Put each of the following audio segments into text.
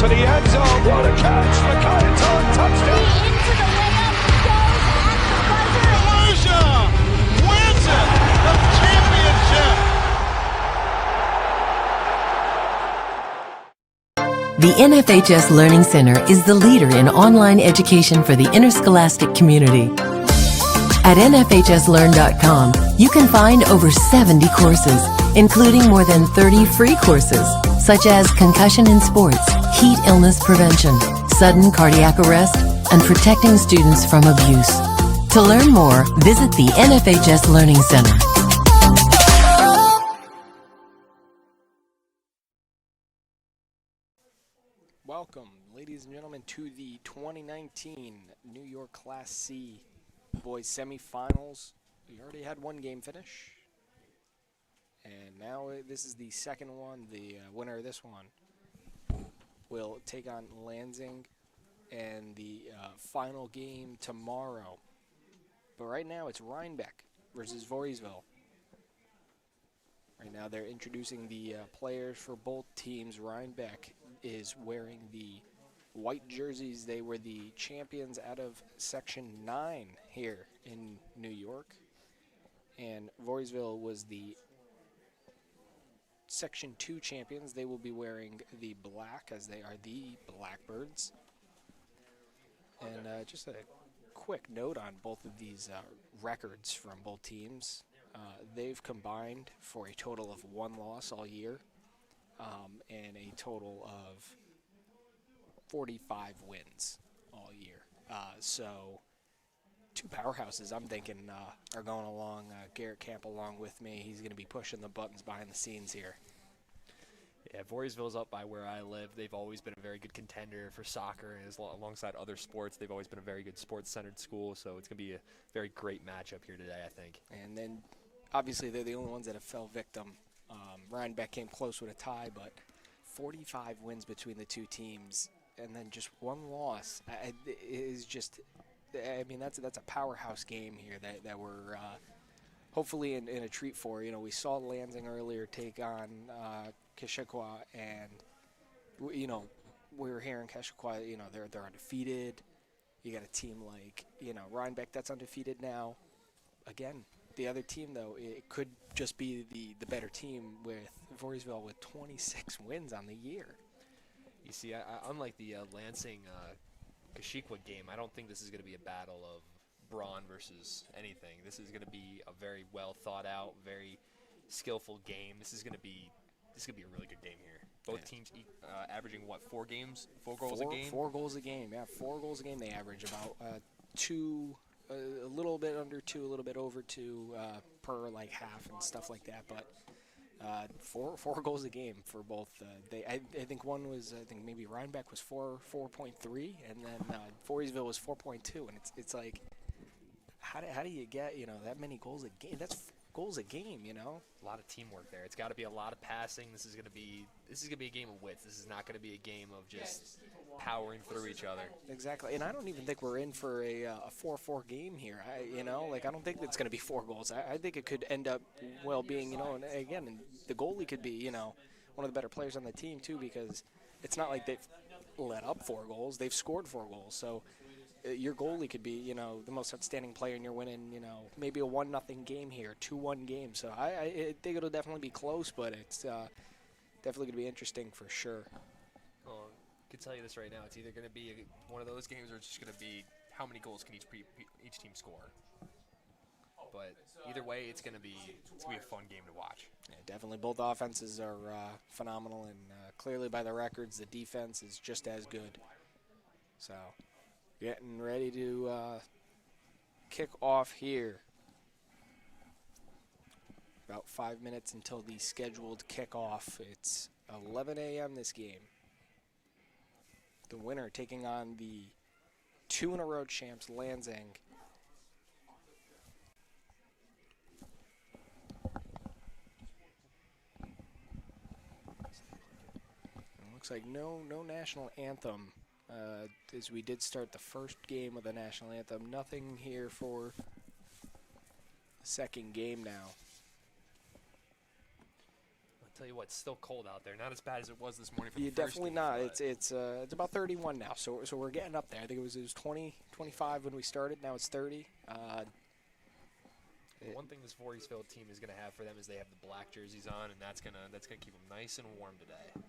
to the end zone. What a catch! McIntyre, touchdown! Into the layup, goes at the buzzer. Volusia wins it! The championship! The NFHS Learning Center is the leader in online education for the interscholastic community. At nfhslearn.com, you can find over 70 courses, including more than 30 free courses, such as concussion in sports, heat illness prevention, sudden cardiac arrest, and protecting students from abuse. To learn more, visit the NFHS Learning Center. Welcome, ladies and gentlemen, to the 2019 New York Class C boys semifinals. We already had one game finish, and now this is the second one. The winner of this one will take on Lansing, and the final game tomorrow. But right now it's Rhinebeck versus Voorheesville. Right now they're introducing the players for both teams. Rhinebeck is wearing the white jerseys. They were the champions out of Section 9 here in New York. And Voorheesville was the Section 2 champions. They will be wearing the black, as they are the Blackbirds. And just a quick note on both of these records from both teams. They've combined for a total of 1 loss all year. And a total of 45 wins all year. So 2 powerhouses, I'm thinking, are going along. Garrett Camp along with me. He's going to be pushing the buttons behind the scenes here. Yeah, Voorheesville's up by where I live. They've always been a very good contender for soccer, and alongside other sports, they've always been a very good sports-centered school. So it's going to be a very great matchup here today, I think. And then, obviously, they're the only ones that have fell victim. Rhinebeck came close with a tie, but 45 wins between the two teams, and then just 1 loss is just. I mean, that's a powerhouse game here that we're hopefully in a treat for. You know, we saw Lansing earlier take on Keshequa, and you know, we were hearing Keshequa. You know, they're undefeated. You got a team like Rhinebeck that's undefeated now. Again, the other team though, it could just be the better team with Voorheesville with 26 wins on the year. You see, unlike the Lansing Keshequa game, I don't think this is going to be a battle of brawn versus anything. This is going to be a very well thought out, very skillful game. This is going to be a really good game here. Both teams averaging 4 games, 4 goals a game. 4 goals a game, yeah, 4 goals a game. They average about 2. A little bit under 2, a little bit over 2 per half and stuff like that. But 4 goals a game for both. I think one was maybe Rhinebeck was 4.3, and then Voorheesville was 4.2, and it's like how do you get that many goals a game? That's 4 goals a game, A lot of teamwork there. It's got to be a lot of passing. This is gonna be a game of wits. This is not gonna be a game of just powering through each other. Exactly, and I don't even think we're in for a 4-4 game here. I don't think it's going to be 4 goals. I think it could end up being, and again, the goalie could be, one of the better players on the team too, because it's not like they've let up 4 goals. They've scored 4 goals, so your goalie could be, the most outstanding player, and you're winning, maybe a 1-0 game here, 2-1 game. So I think it'll definitely be close, but it's definitely going to be interesting for sure. Well, I can tell you this right now. It's either going to be one of those games, or it's just going to be how many goals can each team score. But either way, it's going to be a fun game to watch. Yeah, definitely, both offenses are phenomenal, and clearly by the records, the defense is just as good. So, getting ready to kick off here. About 5 minutes until the scheduled kickoff. It's 11 a.m. this game. The winner taking on the 2-in-a-row champs, Lansing. It looks like no national anthem, as we did start the first game with a national anthem. Nothing here for the second game now. Tell you what, it's still cold out there. Not as bad as it was this morning for Yeah, the first definitely game, not. but It's about 31 now, so we're getting up there. I think it was 20, 25 when we started. Now it's 30. one thing this Voorheesville team is going to have for them is they have the black jerseys on, and that's gonna keep them nice and warm today,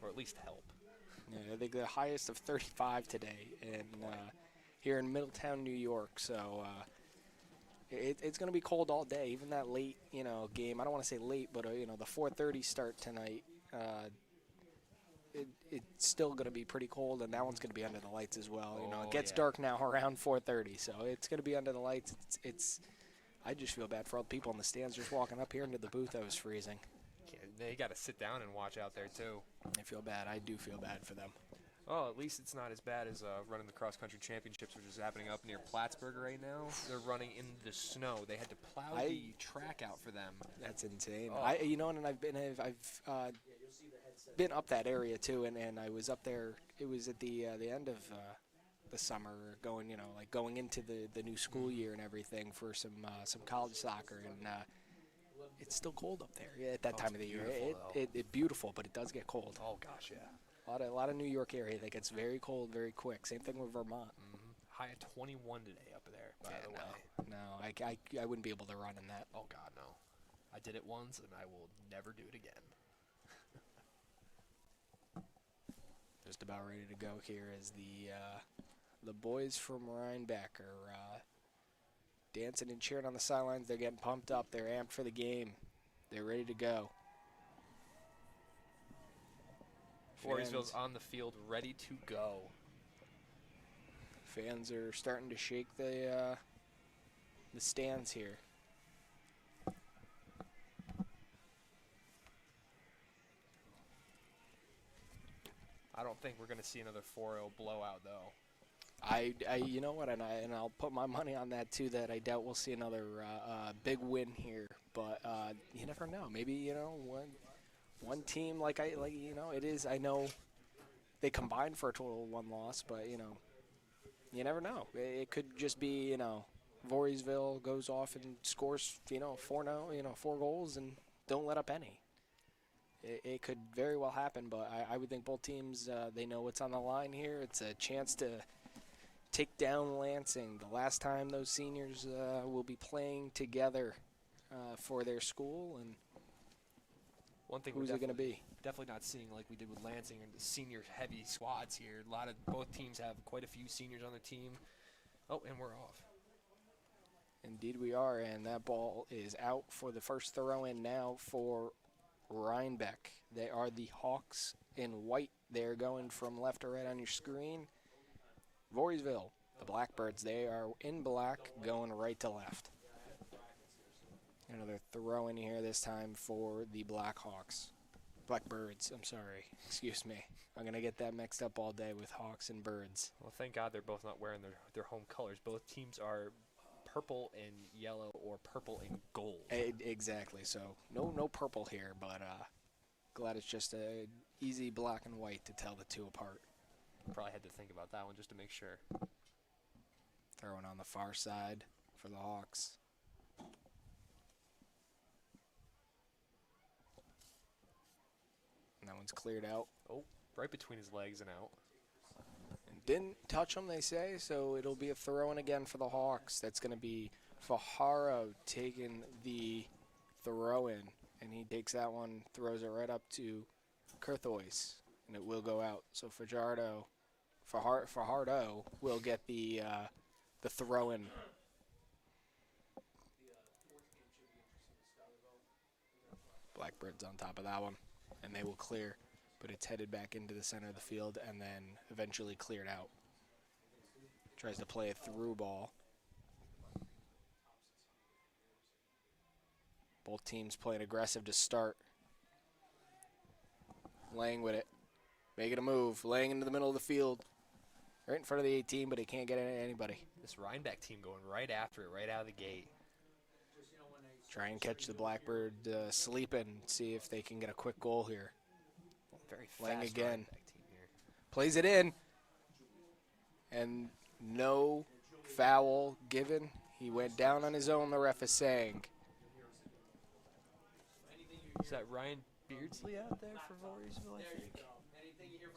or at least help. Yeah, I think the highest of 35 today, and here in Middletown, New York. So it's going to be cold all day. Even that late, game. I don't want to say late, but the 4:30 start tonight. It's still going to be pretty cold, and that one's going to be under the lights as well. It gets dark now around 4:30, so it's going to be under the lights. I just feel bad for all the people in the stands just walking up here into the booth. I was freezing. Yeah, they got to sit down and watch out there too. I feel bad. I do feel bad for them. Oh, at least it's not as bad as running the cross-country championships, which is happening up near Plattsburgh right now. They're running in the snow. They had to plow the track out for them. That's insane. Oh. And I've been up that area too, and I was up there. It was at the end of the summer, going into the new school year and everything for some college soccer, and it's still cold up there at that time of the year. It's beautiful, but it does get cold. Oh gosh, yeah. A lot of New York area that gets very cold very quick. Same thing with Vermont. High at 21 today up there, by the way. No, I wouldn't be able to run in that. Oh, God, no. I did it once, and I will never do it again. Just about ready to go here as the boys from Rhinebeck are dancing and cheering on the sidelines. They're getting pumped up. They're amped for the game. They're ready to go. Voorheesville's on the field, ready to go. Fans are starting to shake the stands here. I don't think we're going to see another 4-0 blowout, though. You know what, and I'll put my money on that too. That I doubt we'll see another big win here, but you never know. Maybe one team it is. I know they combined for a total of 1 loss, but you never know. It could just be Voorheesville goes off and scores 4 goals and don't let up any. It could very well happen, but I would think both teams they know what's on the line here. It's a chance to take down Lansing. The last time those seniors will be playing together for their school, and one thing who's it going to be? Definitely not seeing like we did with Lansing and the senior-heavy squads here. Both teams have quite a few seniors on their team. Oh, and we're off. Indeed we are, and that ball is out for the first throw-in now for Rhinebeck. They are the Hawks in white. They're going from left to right on your screen. Voorheesville, the Blackbirds, they are in black, going right to left. Another throw in here this time for the Blackbirds, I'm sorry. Excuse me. I'm going to get that mixed up all day with Hawks and Birds. Well, thank God they're both not wearing their home colors. Both teams are purple and yellow or purple and gold. Exactly. So no purple here, but glad it's just a easy black and white to tell the two apart. Probably had to think about that one just to make sure. Throwing on the far side for the Hawks. And that one's cleared out. Oh, right between his legs and out. And didn't touch him, they say, so it'll be a throw-in again for the Hawks. That's going to be Fajardo taking the throw-in, and he takes that one, throws it right up to Kurthois, and it will go out. So Fajardo will get the throw-in. Blackbirds on top of that one, and they will clear, but it's headed back into the center of the field and then eventually cleared out. Tries to play a through ball. Both teams playing aggressive to start. Laying with it. Making a move. Laying into the middle of the field. Right in front of the 18, but he can't get anybody. This Rhinebeck team going right after it, right out of the gate. Try and catch the Blackbird sleeping. See if they can get a quick goal here. Very fast Laying again. Rhinebeck team here. Plays it in. And no foul given. He went down on his own, the ref is saying. Is that Ryan Beardsley out there for Voorheesville, I think?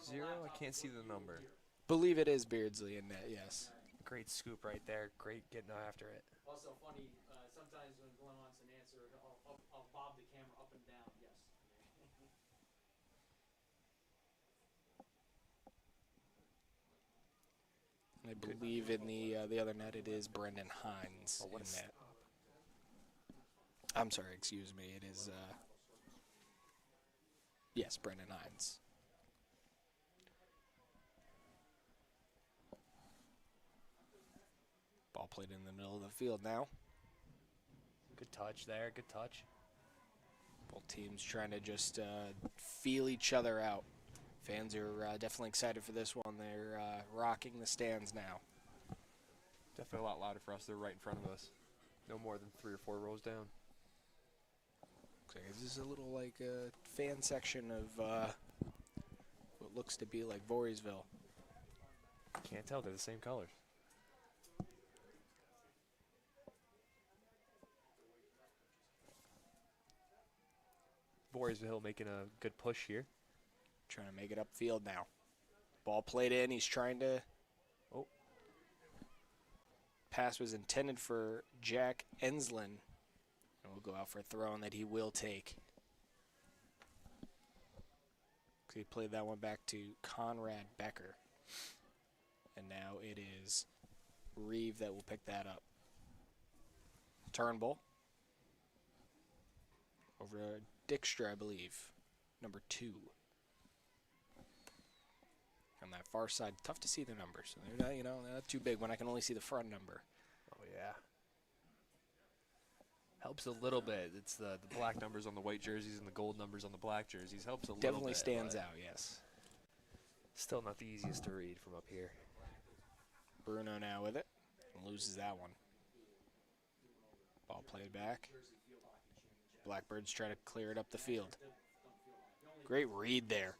0? I can't see the number. Believe it is Beardsley in net, yes. Great scoop right there. Great getting after it. Also funny, sometimes when Glenn wants an answer, I'll bob the camera up and down, yes. I believe in the other net it is Brendan Hines in net. I'm sorry, excuse me. It is, yes, Brendan Hines. Ball played in the middle of the field now. Good touch there. Good touch. Both teams trying to just feel each other out. Fans are definitely excited for this one. They're rocking the stands now. Definitely a lot louder for us. They're right in front of us. No more than 3 or 4 rows down. Okay, this is a little like a fan section of what looks to be like Voorheesville. Can't tell. They're the same colors. Voorheesville making a good push here. Trying to make it upfield now. Ball played in. He's trying to. Oh. Pass was intended for Jack Enslin. And we'll go out for a throw-in that he will take. He played that one back to Conrad Becker. And now it is Reeve that will pick that up. Turnbull. Over to Dijkstra, I believe. Number 2. On that far side, tough to see the numbers. They're not, they're not too big when I can only see the front number. Oh, yeah. Helps a little bit. It's the black numbers on the white jerseys and the gold numbers on the black jerseys. Helps a little bit. Definitely stands out, yes. Still not the easiest to read from up here. Bruno now with it. Loses that one. Ball played back. Blackbirds try to clear it up the field. Great read there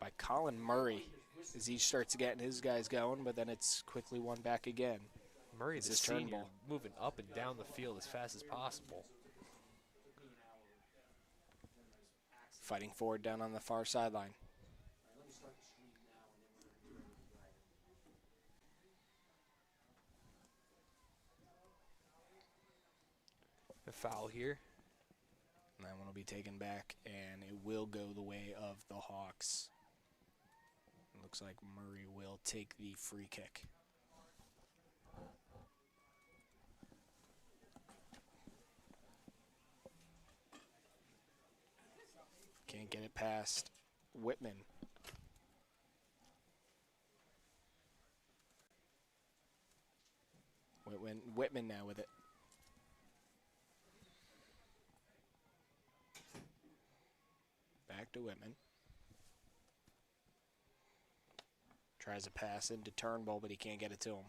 by Colin Murray as he starts getting his guys going, but then it's quickly won back again. Murray, the This senior, Turnbull. moving up and down the field as fast as possible. Fighting forward down on the far sideline. A foul here. And that one will be taken back, and it will go the way of the Hawks. It looks like Murray will take the free kick. Can't get it past Whitman. Whitman now with it. Back to Whitman. Tries a pass into Turnbull, but he can't get it to him.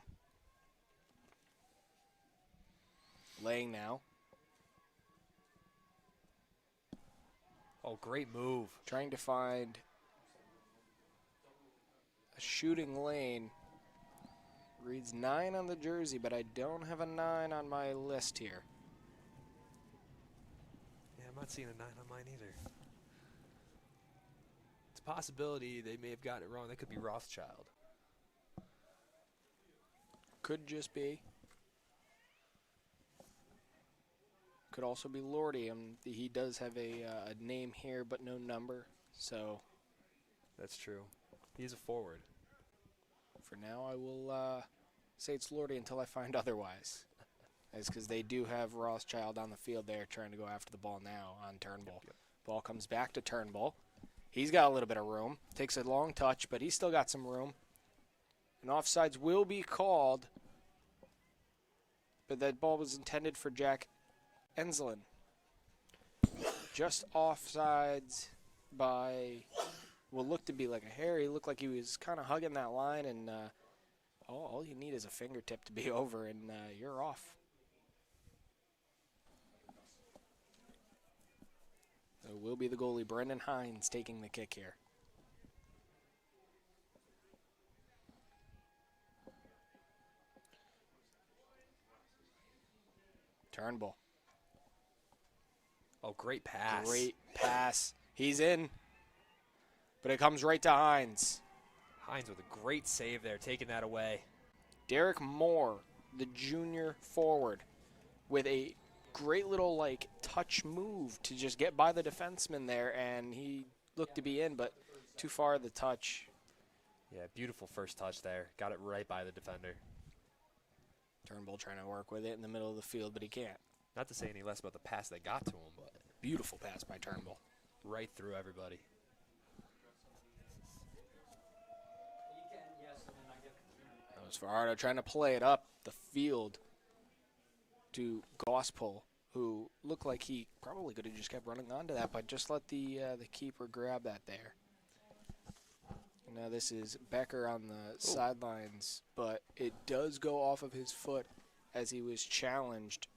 Laying now. Oh, great move. Trying to find a shooting lane. Reads 9 on the jersey, but I don't have a 9 on my list here. Yeah, I'm not seeing a 9 on mine either. It's a possibility they may have gotten it wrong. That could be Rothschild. Could just be. Could also be Lordy. He does have a name here, but no number. So That's true. He's a forward. for now, I will say it's Lordy until I find otherwise. That's because they do have Rothschild on the field there trying to go after the ball now on Turnbull. Yep. Ball comes back to Turnbull. He's got a little bit of room. Takes a long touch, but he's still got some room. And offsides will be called. But that ball was intended for Jack Enslin. Just offsides by what looked to be like a hair. He looked like he was kind of hugging that line, and all you need is a fingertip to be over, and you're off. So it will be the goalie, Brendan Hines, taking the kick here. Turnbull. Oh, great pass. Great Pass. He's in. But it comes right to Hines. Hines with a great save there, taking that away. Derek Moore, the junior forward, with a great little like touch move to just get by the defenseman there, and he looked to be in, but too far the touch. Yeah, beautiful first touch there. Got it right by the defender. Turnbull trying to work with it in the middle of the field, but he can't. Not to say any less about the pass that got to him, but Beautiful pass by Turnbull. right through everybody. That was Fajardo trying to play it up the field to Gospel, who looked like he probably could have just kept running onto that, but just let the keeper grab that there. Now this is Becker on the sidelines, but it does go off of his foot as he was challenged.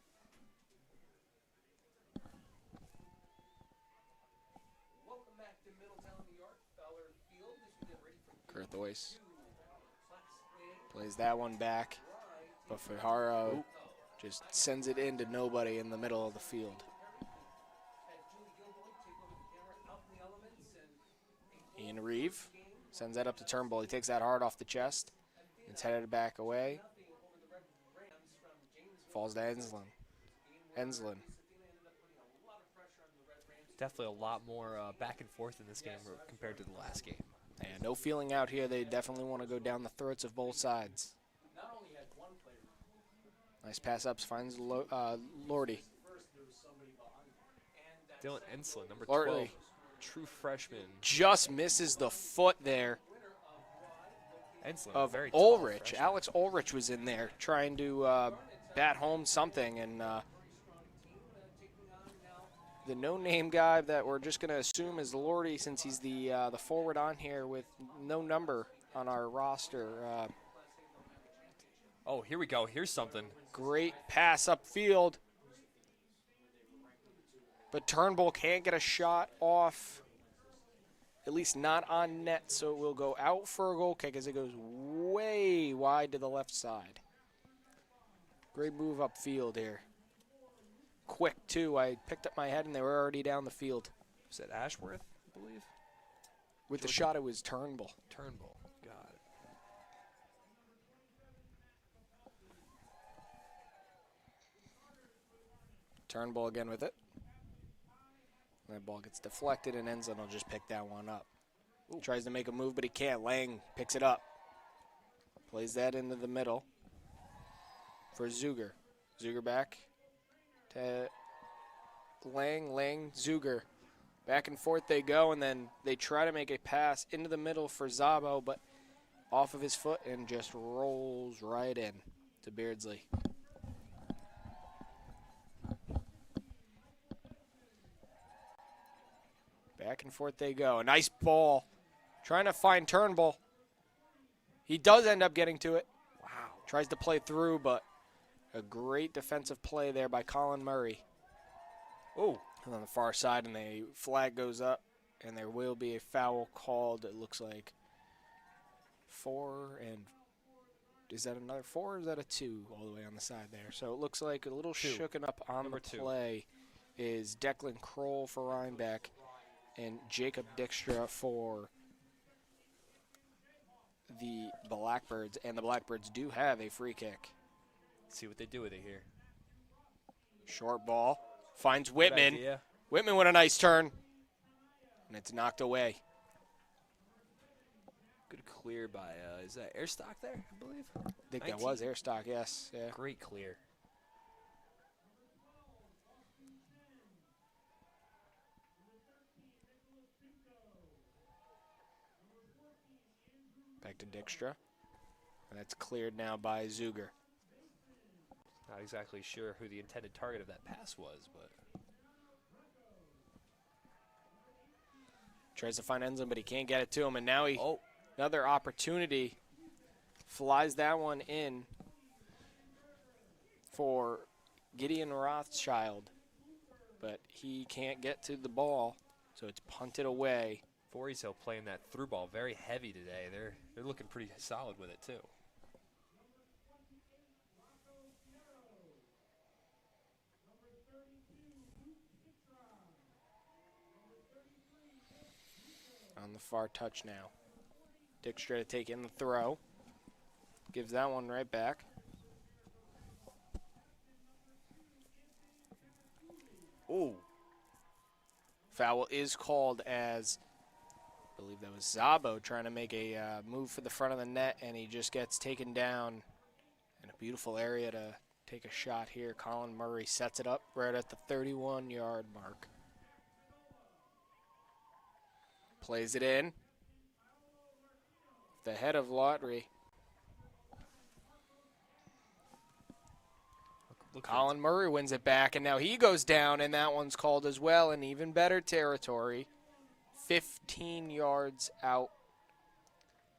Kurthois plays that one back, but Fajardo just sends it into nobody in the middle of the field. Ian Reeve sends that up to Turnbull. He takes that hard off the chest. It's headed back away. Falls to Enslin. Definitely a lot more back and forth in this game compared to the last game. And no feeling out here. They definitely want to go down the throats of both sides. Nice pass ups, finds Lordy. Dylan Enslin, number Lordy. 12, true freshman. Just misses the foot there Enslin, of very tall Ulrich. freshman. Alex Ulrich was in there trying to bat home something, and the no-name guy that we're just going to assume is Lordy, since he's the forward on here with no number on our roster. Oh, here we go. Here's something. Great pass upfield. But Turnbull can't get a shot off, at least not on net, so it will go out for a goal kick as it goes way wide to the left side. Great move upfield here. Quick, too. I picked up my head, and they were already down the field. Was that Ashworth, I believe? With the shot, it was Turnbull. Turnbull. Got it. Turnbull again with it. That ball gets deflected, and Enslin will just pick that one up. Tries to make a move, but he can't. Lang picks it up. Plays that into the middle for Zuger. Zuger back to Lang, Zuger. Back and forth they go, and then they try to make a pass into the middle for Zabo, but off of his foot and just rolls right in to Beardsley. Back and forth they go. A nice ball. Trying to find Turnbull. He does end up getting to it. Wow. Tries to play through, but a great defensive play there by Colin Murray. Oh. On the far side, and the flag goes up, and there will be a foul called. It looks like 4, and is that another 4 or is that a 2 all the way on the side there? So it looks like a little 2. shooken up on Number the 2. play is Declan Kroll for Rhinebeck and Jacob Dijkstra for the Blackbirds, and the Blackbirds do have a free kick. Let's see what they do with it here. Short ball. Finds Whitman. idea. Whitman with a nice turn. And it's knocked away. Good clear by, is that Airstock there, I believe? I think 19. that was Airstock, yes. Yeah. Great clear. Back to Dijkstra. And that's cleared now by Zuger. Not exactly sure who the intended target of that pass was, but Tries to find Enslin, but he can't get it to him. And now another opportunity. Flies that one in for Gideon Rothschild. But he can't get to the ball, so it's punted away. Voorheesville playing that through ball very heavy today. They're looking pretty solid with it too. On the far touch now. Dykstra to take in the throw. Gives that one right back. Ooh. Foul is called as, I believe that was Zabo trying to make a move for the front of the net, and he just gets taken down in a beautiful area to take a shot here. Colin Murray sets it up right at the 31-yard mark. Plays it in. The head of Lottery. Colin Murray wins it back, and now he goes down, and that one's called as well in even better territory. 15 yards out.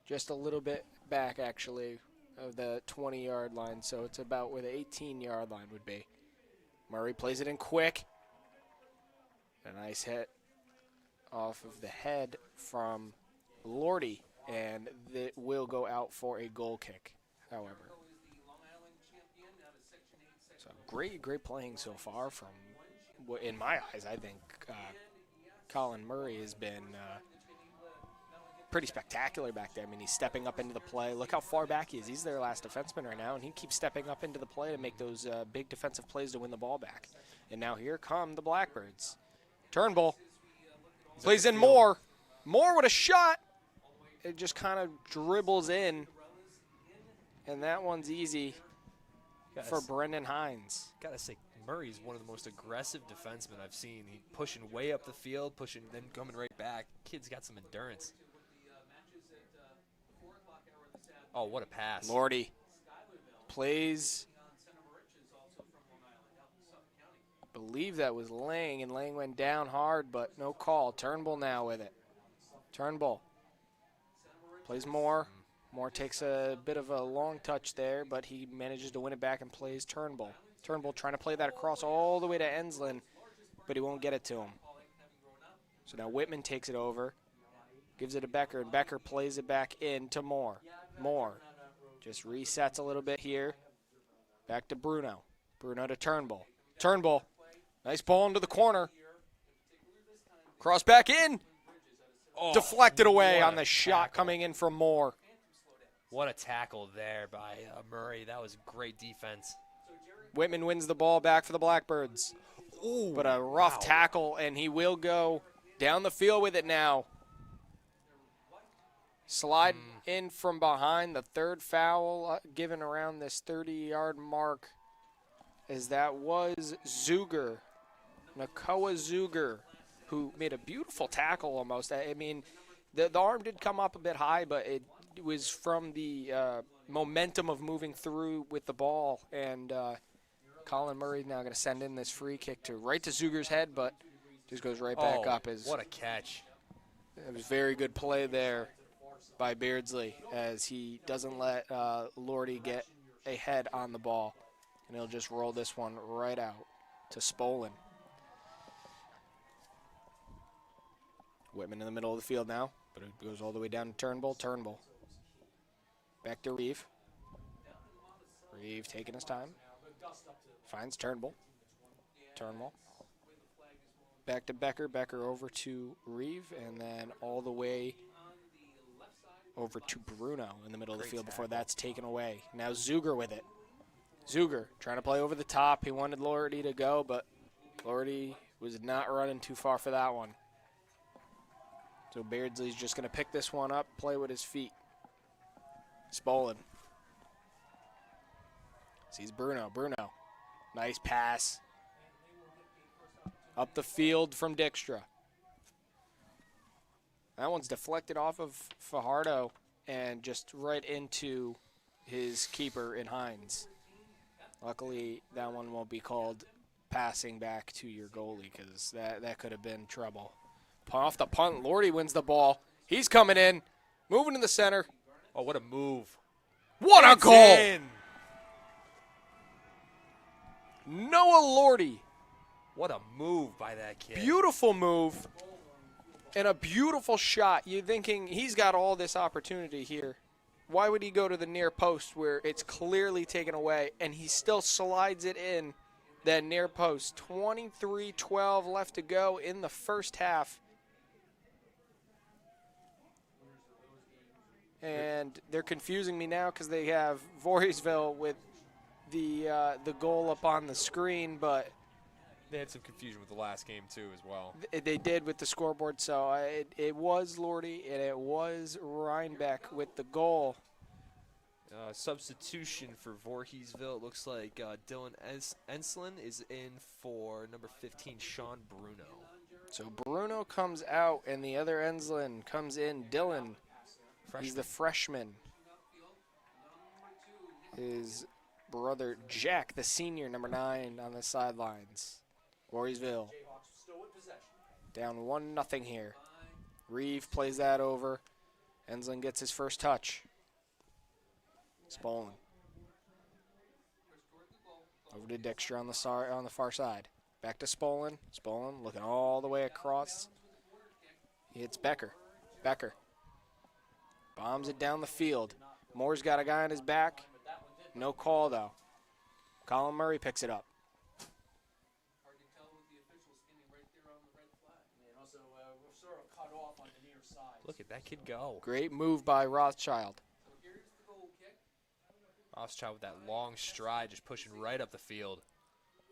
Just a little bit back, actually, of the 20-yard line, so it's about where the 18-yard line would be. Murray plays it in quick. A nice hit off of the head from Lordy, and it will go out for a goal kick, however. So great playing so far from, in my eyes, I think Colin Murray has been pretty spectacular back there. I mean, he's stepping up into the play. Look how far back he is. He's their last defenseman right now, and he keeps stepping up into the play to make those big defensive plays to win the ball back. And now here come the Blackbirds. Turnbull plays in Moore. Moore with a shot. It just kind of dribbles in, and that one's easy for Brendan Hines. Gotta say, Murray's one of the most aggressive defensemen I've seen. He's pushing way up the field, pushing, then coming right back. Kid's got some endurance. Oh, what a pass. Lordy plays, I believe that was Lang, and Lang went down hard, but no call. Turnbull now with it. Turnbull plays Moore. Moore takes a bit of a long touch there, but he manages to win it back and plays Turnbull. Turnbull trying to play that across all the way to Enslin, but he won't get it to him. So now Whitman takes it over, gives it to Becker, and Becker plays it back in to Moore. Moore just resets a little bit here. Back to Bruno. Bruno to Turnbull. Turnbull, nice ball into the corner. Cross back in. Oh, deflected away on the shot coming in from Moore. What a tackle there by Murray. That was great defense. Whitman wins the ball back for the Blackbirds. Ooh, but a rough tackle, and he will go down the field with it now. Slide in from behind. The third foul given around this 30-yard mark, as that was Zuger, Nakoa Zuger, who made a beautiful tackle almost. I mean, the arm did come up a bit high, but it was from the momentum of moving through with the ball. And Colin Murray now going to send in this free kick right to Zuger's head, but just goes right back up. What a catch. It was very good play there by Beardsley, as he doesn't let Lordy get a head on the ball. And he'll just roll this one right out to Spolin. Whitman in the middle of the field now, but it goes all the way down to Turnbull. Turnbull. Back to Reeve. Reeve taking his time. Finds Turnbull. Turnbull. Back to Becker. Becker over to Reeve, and then all the way over to Bruno in the middle of the field before that's taken away. Now Zuger with it. Zuger trying to play over the top. He wanted Lordy to go, but Lordy was not running too far for that one. So Beardsley's just going to pick this one up, play with his feet. Spolin. Sees Bruno. Bruno. Nice pass. Up the field from Dykstra. That one's deflected off of Fajardo and just right into his keeper in Hines. Luckily, that one won't be called passing back to your goalie, because that could have been trouble. Off the punt, Lordy wins the ball. He's coming in, moving to the center. Oh, what a move. What a goal! In. Noah Lordy. What a move by that kid. Beautiful move and a beautiful shot. You're thinking he's got all this opportunity here. Why would he go to the near post where it's clearly taken away, and he still slides it in that near post? 23-12 left to go in the first half. And they're confusing me now because they have Voorheesville with the goal up on the screen, but They had some confusion with the last game, too, as well. they did with the scoreboard. So it was Lordy and it was Rhinebeck with the goal. Substitution for Voorheesville. It looks like Dylan Enslin is in for number 15, Sean Bruno. So Bruno comes out and the other Enslin comes in. Dylan, he's the freshman. His brother Jack, the senior, number 9, on the sidelines. Voorheesville down 1-0 here. Reeve plays that over. Enslin gets his first touch. Spolin. Over to Dexter on the far side. Back to Spolin. Spolin looking all the way across. He hits Becker. Becker bombs it down the field. Moore's got a guy on his back. No call, though. Colin Murray picks it up. Look at that kid go. Great move by Rothschild. Rothschild with that long stride, just pushing right up the field.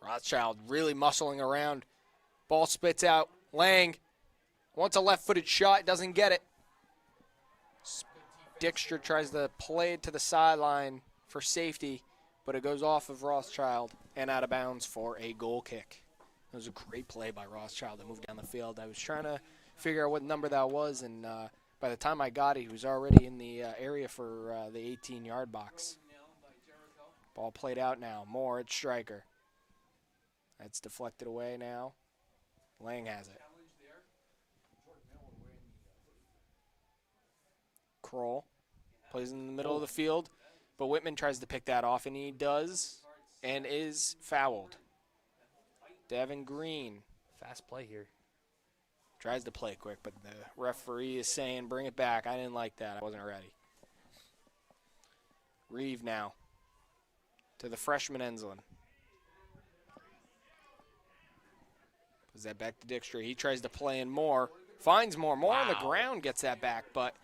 Rothschild really muscling around. Ball spits out. Lang wants a left-footed shot, doesn't get it. Dexter tries to play it to the sideline for safety, but it goes off of Rothschild and out of bounds for a goal kick. It was a great play by Rothschild to move down the field. I was trying to figure out what number that was, and by the time I got it, he was already in the area for the 18-yard box. Ball played out now. Moore at striker. That's deflected away now. Lang has it. Kroll plays in the middle of the field, but Whitman tries to pick that off, and he does, and is fouled. Devin Green Fast play here. tries to play quick, but the referee is saying, bring it back. I didn't like that. I wasn't ready. Reeve now to the freshman Enslin. Puts that back to Dexter. He tries to play in Moore. Finds Moore. Moore on the ground gets that back, but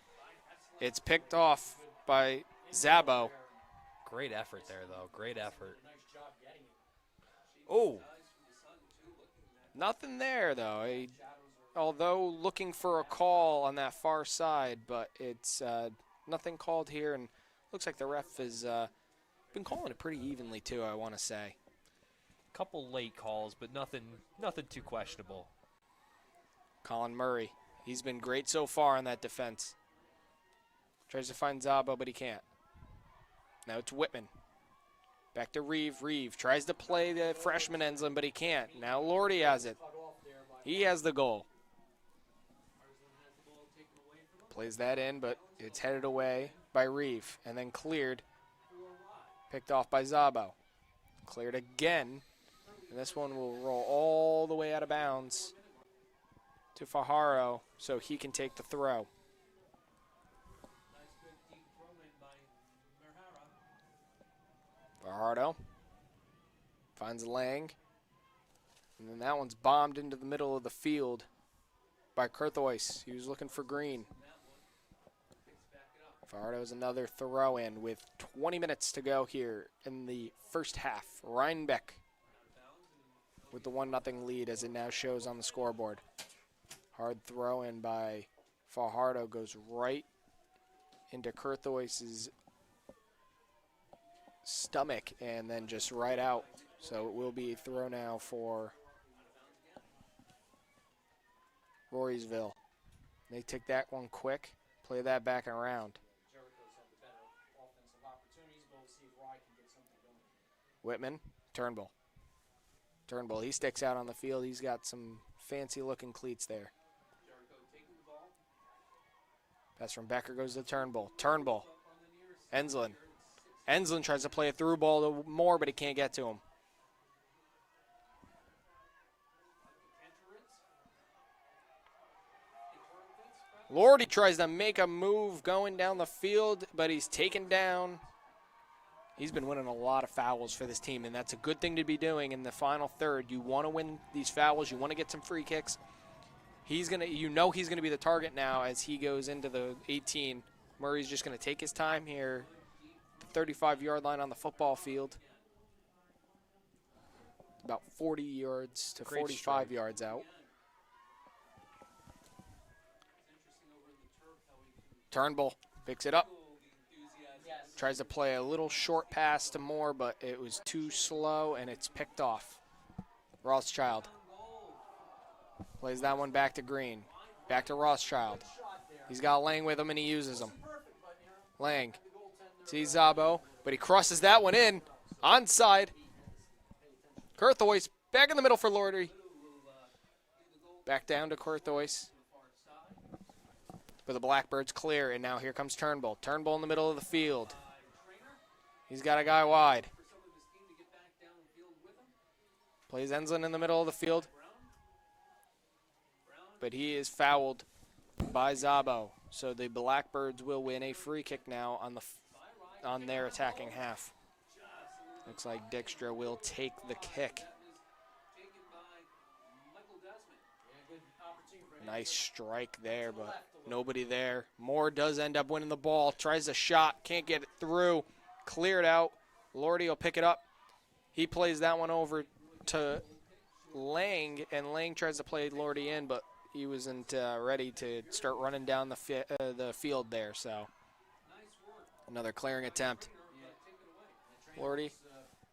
it's picked off by Zabo. Great effort there, though. Great effort. Oh. Nothing there, though. Although looking for a call on that far side, but it's nothing called here, and looks like the ref has been calling it pretty evenly, too, I want to say. Couple late calls, but nothing too questionable. Colin Murray. He's been great so far on that defense. Tries to find Zabo, but he can't. Now it's Whitman. Back to Reeve. Reeve tries to play the freshman Enslin, but he can't. Now Lordy has it. He has the goal. Plays that in, but it's headed away by Reeve, and then cleared. Picked off by Zabo. Cleared again. And this one will roll all the way out of bounds to Fajardo, so he can take the throw. Fajardo finds Lang. And then that one's bombed into the middle of the field by Kurthois. He was looking for Green. Fajardo's another throw in with 20 minutes to go here in the first half. Rhinebeck with the 1-0 lead as it now shows on the scoreboard. Hard throw in by Fajardo goes right into Kurthois' stomach and then just right out. So it will be a throw now for Voorheesville. They take that one quick, play that back and around. Whitman, Turnbull. Turnbull, he sticks out on the field. He's got some fancy-looking cleats there. Pass from Becker goes to Turnbull. Turnbull, Enslin. Enslin tries to play a through ball to Moore, but he can't get to him. Lordy tries to make a move going down the field, but he's taken down. He's been winning a lot of fouls for this team, and that's a good thing to be doing in the final third. You want to win these fouls. You want to get some free kicks. He's gonna be the target now as he goes into the 18. Murray's just going to take his time here. The 35-yard line on the football field. About 40 yards to Great 45 strike. yards out. Turnbull picks it up. Tries to play a little short pass to Moore, but it was too slow, and it's picked off. Rothschild plays that one back to Green. Back to Rothschild. He's got Lang with him, and he uses him. Lang sees Zabo, but he crosses that one in. Onside. Kurthois back in the middle for Lordy. Back down to Kurthois. But the Blackbirds clear, and now here comes Turnbull. Turnbull in the middle of the field. He's got a guy wide. Plays Enslin in the middle of the field. But he is fouled by Zabo. So the Blackbirds will win a free kick now on their attacking half. Looks like Dykstra will take the kick. Nice strike there, but nobody there. Moore does end up winning the ball. Tries a shot, can't get it through. Cleared out. Lordy will pick it up. He plays that one over to Lang, and Lang tries to play Lordy in, but he wasn't ready to start running down the field there. So another clearing attempt. Lordy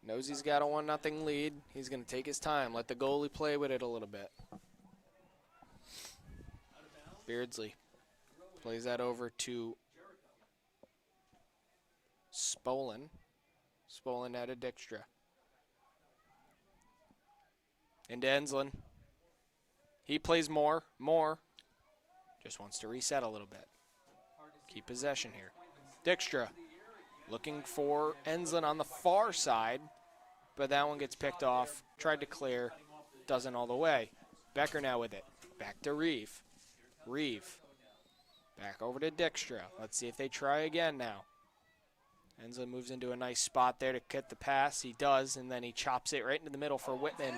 knows he's got a 1-0 lead. He's going to take his time, let the goalie play with it a little bit. Beardsley plays that over to Spolin. Spolin out of Dykstra. Into Enslin. He plays Moore. Moore just wants to reset a little bit. Keep possession here. Dykstra looking for Enslin on the far side, but that one gets picked off. Tried to clear. Doesn't all the way. Becker now with it. Back to Reeve. Reeve. Back over to Dykstra. Let's see if they try again now. Enslin moves into a nice spot there to get the pass. He does, and then he chops it right into the middle for Whitman.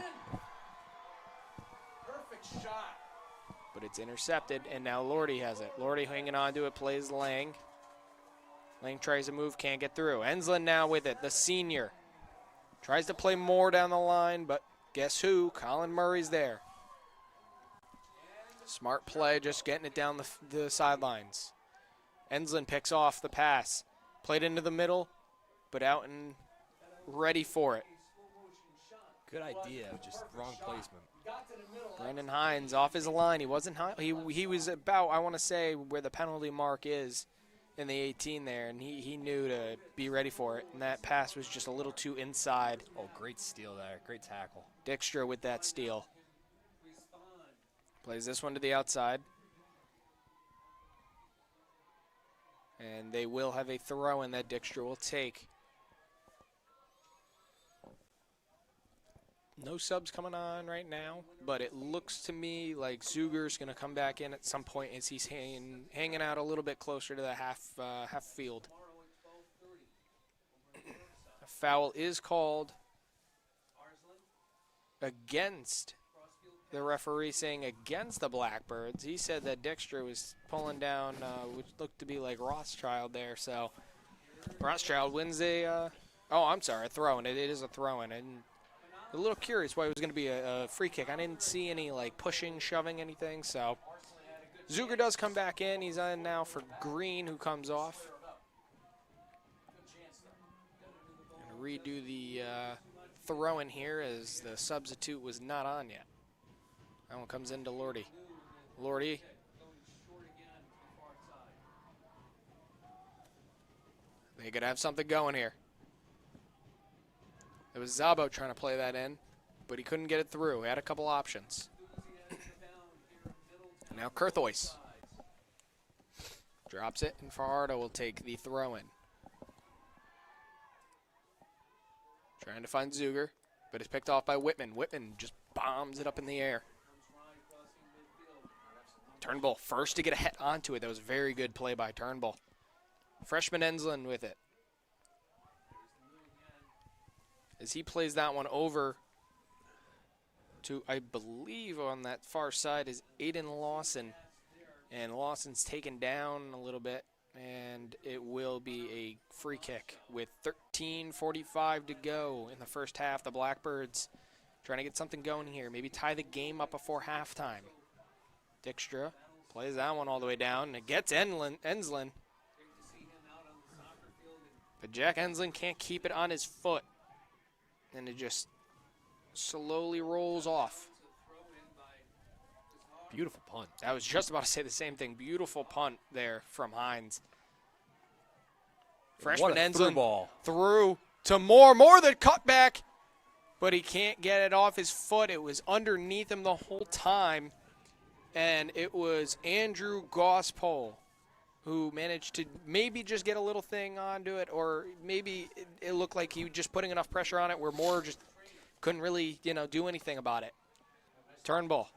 Perfect shot. But it's intercepted, and now Lordy has it. Lordy hanging on to it, plays Lang. Lang tries to move, can't get through. Enslin now with it, the senior. Tries to play more down the line, but guess who? Colin Murray's there. Smart play, just getting it down the sidelines. Enslin picks off the pass. Played into the middle, but out and ready for it. Good idea, just wrong placement. Brandon Hines off his line. He wasn't high. He was about, I want to say, where the penalty mark is in the 18 there, and he knew to be ready for it. And that pass was just a little too inside. Oh, great steal there. Great tackle. Dykstra with that steal. Plays this one to the outside. And they will have a throw-in that Dykstra will take. No subs coming on right now, but it looks to me like Zuger's going to come back in at some point as he's hanging out a little bit closer to the half field. A foul is called against the referee, saying against the Blackbirds. He said that Dykstra was pulling down, which looked to be like Rothschild there. So Rothschild wins a throw-in. It is a throw-in. And a little curious why it was going to be a free kick. I didn't see any like pushing, shoving, anything. So Zuger does come back in. He's on now for Green, who comes off. And redo the throw-in here as the substitute was not on yet. That one comes into Lordy. Lordy. They could have something going here. It was Zabo trying to play that in, but he couldn't get it through. He had a couple options. Now Kurthois drops it, and Fajardo will take the throw-in. Trying to find Zuger, but it's picked off by Whitman. Whitman just bombs it up in the air. Turnbull first to get a head onto it. That was a very good play by Turnbull. Freshman Enslin with it. As he plays that one over to, I believe on that far side is Aiden Lawson. And Lawson's taken down a little bit. And it will be a free kick with 13:45 to go in the first half. The Blackbirds trying to get something going here. Maybe tie the game up before halftime. Dykstra plays that one all the way down, and it gets Enslin. But Jack Enslin can't keep it on his foot. And it just slowly rolls off. Beautiful punt. I was just about to say the same thing. Beautiful punt there from Hines. Freshman Enslin ball. through to Moore. Moore the cutback, but he can't get it off his foot. It was underneath him the whole time. And it was Andrew Gospel who managed to maybe just get a little thing onto it, or maybe it looked like he was just putting enough pressure on it where Moore just couldn't really, do anything about it. Turnbull.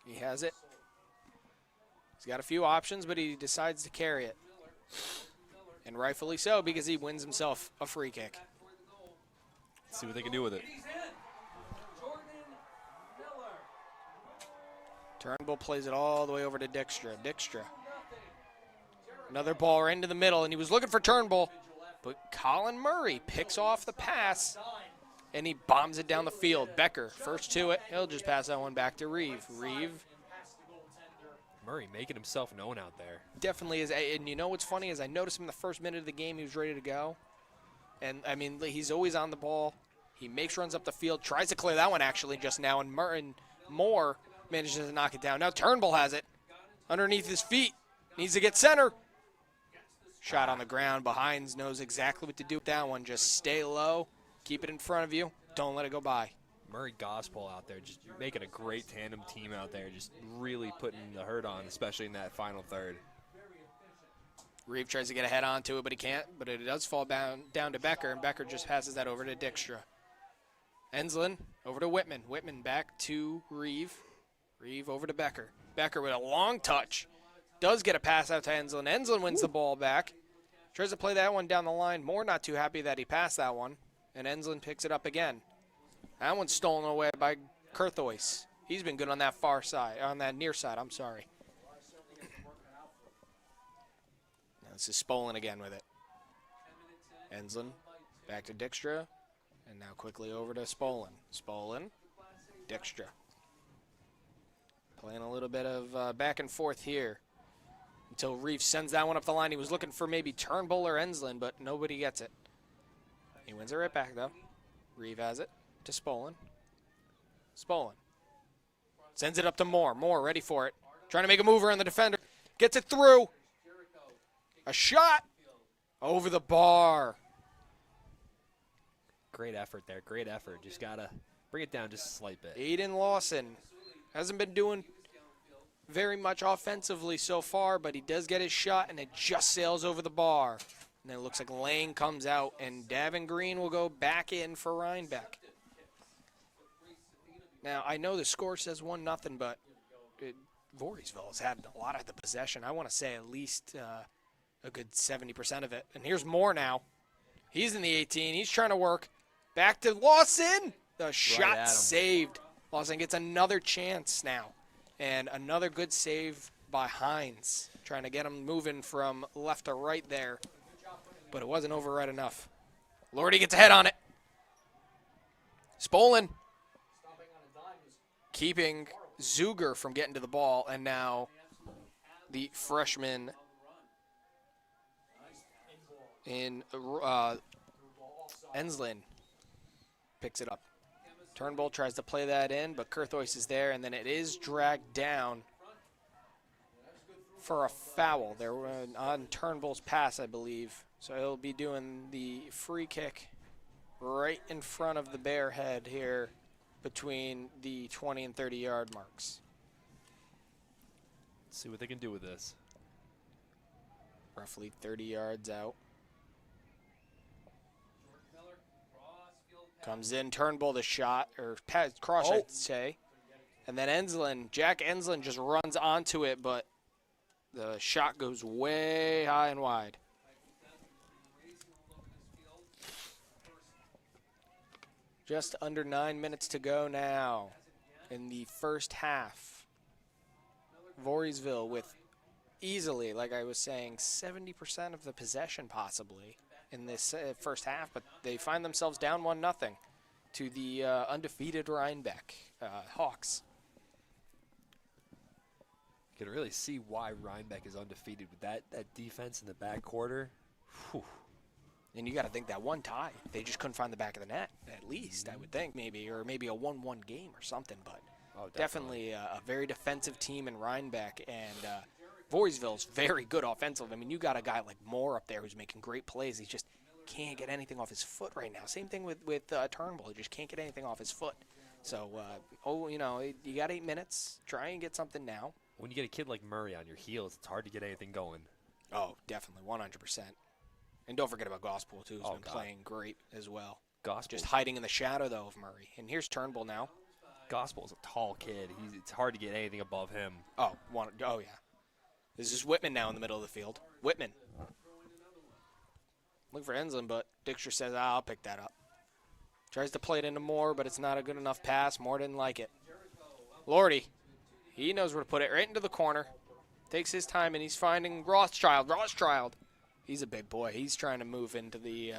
He has it. He's got a few options, but he decides to carry it. And rightfully so, because he wins himself a free kick. Let's see what they can do with it. Turnbull plays it all the way over to Dykstra. Dykstra. Another ball right into the middle, and he was looking for Turnbull, but Colin Murray picks off the pass, and he bombs it down the field. Becker, first to it. He'll just pass that one back to Reeve. Reeve. Murray making himself known out there. Definitely is. And you know what's funny is I noticed him the first minute of the game, he was ready to go. And, I mean, he's always on the ball. He makes runs up the field, tries to clear that one actually just now, and Moore manages to knock it down. Now Turnbull has it underneath his feet. Needs to get center. Shot on the ground. Behinds knows exactly what to do with that one. Just stay low. Keep it in front of you. Don't let it go by. Murray Gospel out there just making a great tandem team out there. Just really putting the hurt on, especially in that final third. Reeve tries to get a head onto it, but he can't. But it does fall down to Becker, and Becker just passes that over to Dykstra. Enslin over to Whitman. Whitman back to Reeve. Reeve over to Becker. Becker with a long touch. Does get a pass out to Enslin. Enslin wins the ball back. Tries to play that one down the line. Moore not too happy that he passed that one. And Enslin picks it up again. That one's stolen away by Kurthois. He's been good on that far side, on that near side, I'm sorry. Now this is Spolin again with it. Enslin back to Dykstra. And now quickly over to Spolin. Spolin, Dykstra. Playing a little bit of back and forth here until Reeve sends that one up the line. He was looking for maybe Turnbull or Enslin, but nobody gets it. He wins it right back, though. Reeve has it to Spolin. Spolin sends it up to Moore. Moore ready for it. Trying to make a move around the defender. Gets it through. A shot over the bar. Great effort there. Great effort. Just got to bring it down just a slight bit. Aiden Lawson hasn't been doing very much offensively so far, but he does get his shot, and it just sails over the bar. And then it looks like Lane comes out, and Davin Green will go back in for Rhinebeck. Now, I know the score says 1-0, but Voorheesville has had a lot of the possession. I want to say at least a good 70% of it. And here's Moore now. He's in the 18. He's trying to work. Back to Lawson. The shot saved. Lawson gets another chance now. And another good save by Hines. Trying to get him moving from left to right there. But it wasn't over right enough. Lordy gets a head on it. Spolin keeping Zuger from getting to the ball. And now the freshman in Enslin picks it up. Turnbull tries to play that in, but Kurthois is there, and then it is dragged down for a foul. There on Turnbull's pass, I believe. So he'll be doing the free kick right in front of the Bear head here between the 20 and 30-yard marks. Let's see what they can do with this. Roughly 30 yards out. Comes in, Turnbull the shot, or pass, cross, I'd say. And then Enslin, Jack Enslin just runs onto it, but the shot goes way high and wide. Just under 9 minutes to go now in the first half. Voorheesville with easily, like I was saying, 70% of the possession possibly in this first half, but they find themselves down 1-0 to the undefeated Rhinebeck Hawks. You can really see why Rhinebeck is undefeated with that defense in the back quarter. Whew. And you got to think that one tie, they just couldn't find the back of the net, at least, I would think, maybe, or maybe a 1-1 game or something, but definitely a very defensive team in Rhinebeck, and Voorheesville's very good offensive. I mean, you got a guy like Moore up there who's making great plays. He just can't get anything off his foot right now. Same thing with Turnbull. He just can't get anything off his foot. So, you got 8 minutes. Try and get something now. When you get a kid like Murray on your heels, it's hard to get anything going. Oh, definitely, 100%. And don't forget about Gospel, too, who's been playing great as well. Gospel. Just hiding in the shadow, though, of Murray. And here's Turnbull now. Gospel's a tall kid. It's hard to get anything above him. Oh, yeah. This is Whitman now in the middle of the field. Whitman. Looking for Enslin, but Dijkstra says, I'll pick that up. Tries to play it into Moore, but it's not a good enough pass. Moore didn't like it. Lordy. He knows where to put it, right into the corner. Takes his time, and he's finding Rothschild. He's a big boy. He's trying to move into the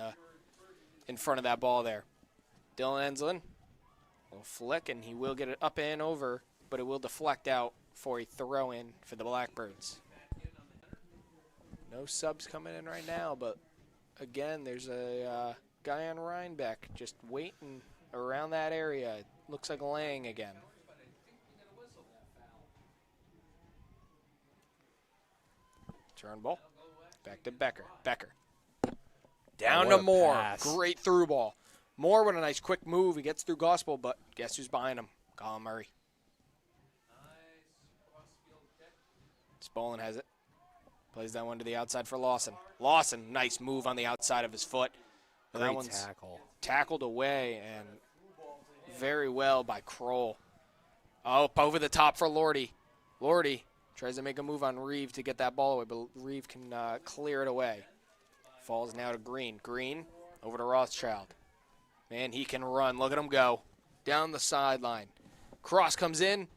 in front of that ball there. Dylan Enslin will flick, and he will get it up and over, but it will deflect out for a throw-in for the Blackbirds. No subs coming in right now, but again, there's a guy on Rhinebeck just waiting around that area. It looks like Lang again. Turnbull. Back to Becker. Down to Moore. Pass. Great through ball. Moore with a nice quick move. He gets through Gospel, but guess who's behind him? Colin Murray. Spolin has it. Plays that one to the outside for Lawson. Lawson, nice move on the outside of his foot. But that one's tackle. Tackled away, and very well by Kroll. Oh, over the top for Lordy. Lordy tries to make a move on Reeve to get that ball away, but Reeve can clear it away. Falls now to Green. Green over to Rothschild. Man, he can run. Look at him go. Down the sideline. Cross comes in.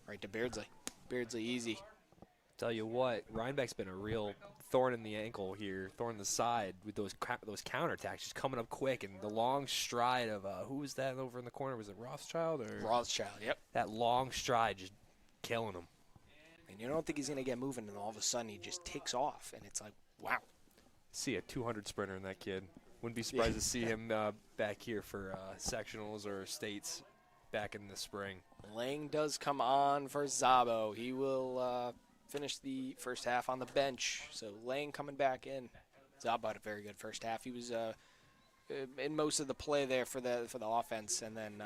Right to Beardsley. Beardsley easy. Tell you what, Rhinebeck's been a real thorn in the ankle here, thorn in the side with those counterattacks, just coming up quick, and the long stride of who was that over in the corner? Was it Rothschild or Rothschild? Yep. That long stride just killing him. And you don't think he's going to get moving, and all of a sudden he just takes off, and it's like, wow. See a 200 sprinter in that kid. Wouldn't be surprised to see him back here for sectionals or states back in the spring. Lang does come on for Zabo. He will finish the first half on the bench. So Lang coming back in. Zabo had a very good first half. He was in most of the play there for the offense, and then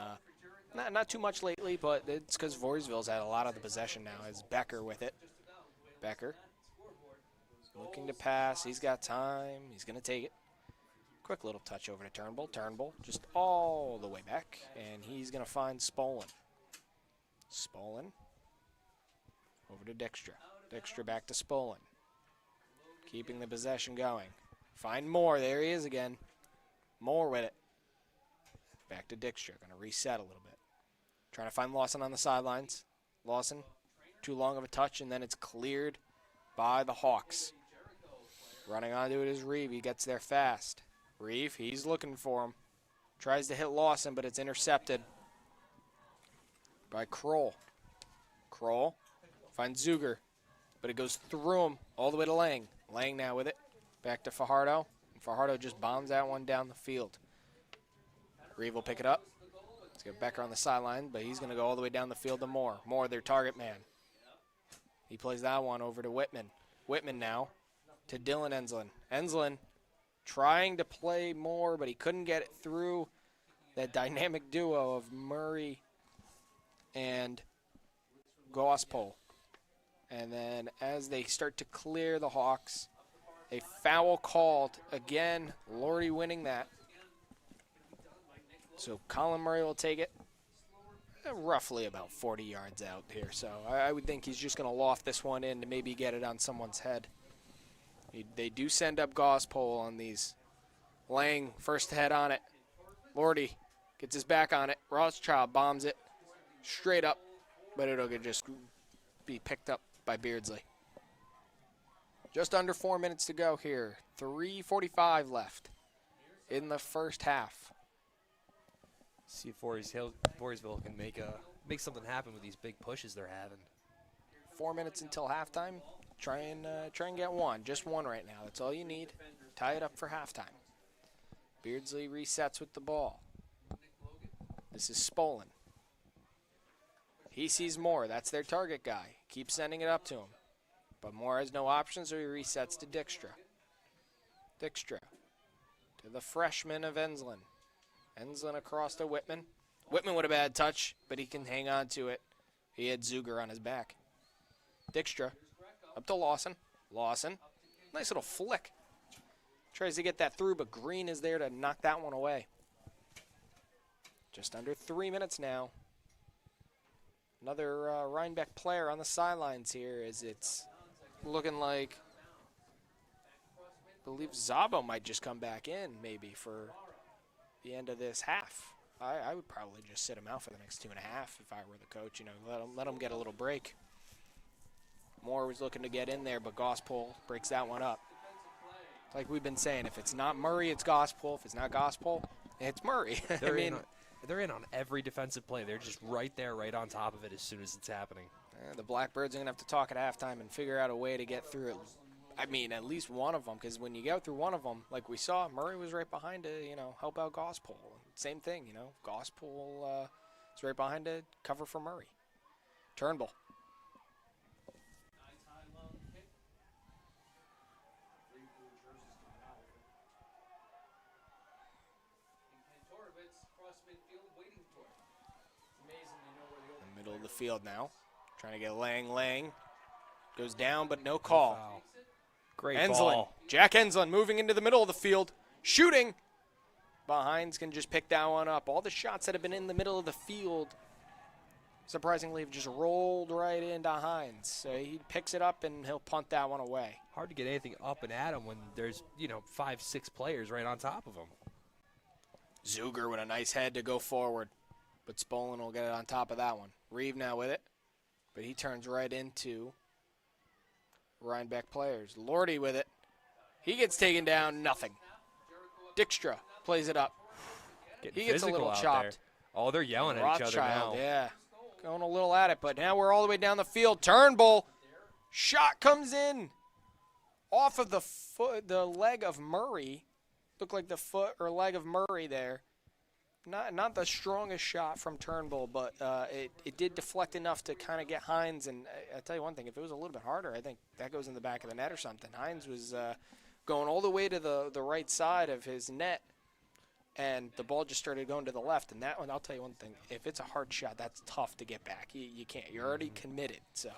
not too much lately, but it's because Voorheesville's had a lot of the possession now. As Becker with it. Becker looking to pass. He's got time. He's going to take it. Quick little touch over to Turnbull. Turnbull just all the way back, and he's going to find Spolin. Spolin over to Dijkstra. Dijkstra back to Spolin. Keeping the possession going. Find Moore. There he is again. Moore with it. Back to Dijkstra. Going to reset a little bit. Trying to find Lawson on the sidelines. Lawson, too long of a touch, and then it's cleared by the Hawks. Running onto it is Reeve. He gets there fast. Reeve, he's looking for him. Tries to hit Lawson, but it's intercepted by Kroll. Kroll finds Zuger, but it goes through him all the way to Lang. Lang now with it. Back to Fajardo. And Fajardo just bombs that one down the field. Reeve will pick it up. Let's get Becker on the sideline, but he's going to go all the way down the field to Moore. Moore, their target man. He plays that one over to Whitman. Whitman now to Dylan Enslin. Enslin trying to play more, but he couldn't get it through that dynamic duo of Murray and Gospel. And then as they start to clear the Hawks, a foul called. Again, Lordy winning that. So Colin Murray will take it roughly about 40 yards out here. So I would think he's just going to loft this one in to maybe get it on someone's head. They do send up Gospel on these. Lang first head on it. Lordy gets his back on it. Rothschild bombs it straight up, but it'll just be picked up by Beardsley. Just under 4 minutes to go here. 3:45 left in the first half. See if Voorheesville can make something happen with these big pushes they're having. 4 minutes until halftime. Try and get one. Just one right now. That's all you need. Tie it up for halftime. Beardsley resets with the ball. This is Spolin. He sees Moore. That's their target guy. Keeps sending it up to him. But Moore has no options, so he resets to Dykstra. Dykstra to the freshman of Enslin. Enslin across to Whitman. Whitman with a bad touch, but he can hang on to it. He had Zuger on his back. Dykstra up to Lawson. Lawson, nice little flick. Tries to get that through, but Green is there to knock that one away. Just under 3 minutes now. Another Rhinebeck player on the sidelines here as it's looking like, I believe Zabo might just come back in maybe for the end of this half. I would probably just sit him out for the next 2.5 if I were the coach. You know, let him get a little break. Moore was looking to get in there, but Gospel breaks that one up. Like we've been saying, if it's not Murray, it's Gospel. If it's not Gospel, it's Murray. They're in on every defensive play. They're just right there, right on top of it as soon as it's happening. The Blackbirds are going to have to talk at halftime and figure out a way to get through it. I mean, at least one of them, because when you go through one of them, like we saw, Murray was right behind to, help out Gospel. Same thing, Gospel is right behind to cover for Murray. Turnbull. Middle of the field now. Trying to get Lang. Goes down, but no call. Wow. Great Enslin. ball. Jack Enslin moving into the middle of the field. Shooting. But Hines can just pick that one up. All the shots that have been in the middle of the field, surprisingly, have just rolled right into Hines. So he picks it up, and he'll punt that one away. Hard to get anything up and at him when there's, 5, 6 players right on top of him. Zuger with a nice head to go forward. But Spolin will get it on top of that one. Reeve now with it. But he turns right into Rhinebeck players. Lordy with it. He gets taken down, nothing. Dykstra plays it up. Getting He gets a little out chopped. there. Oh, they're yelling at each other now. Yeah, going a little at it, but now we're all the way down the field. Turnbull. Shot comes in off of the foot, the leg of Murray. Looked like the foot or leg of Murray there. Not the strongest shot from Turnbull, but it did deflect enough to kind of get Hines. And I'll tell you one thing, if it was a little bit harder, I think that goes in the back of the net or something. Hines was going all the way to the right side of his net, and the ball just started going to the left. And that one, I'll tell you one thing, if it's a hard shot, that's tough to get back. You can't. You're already committed. So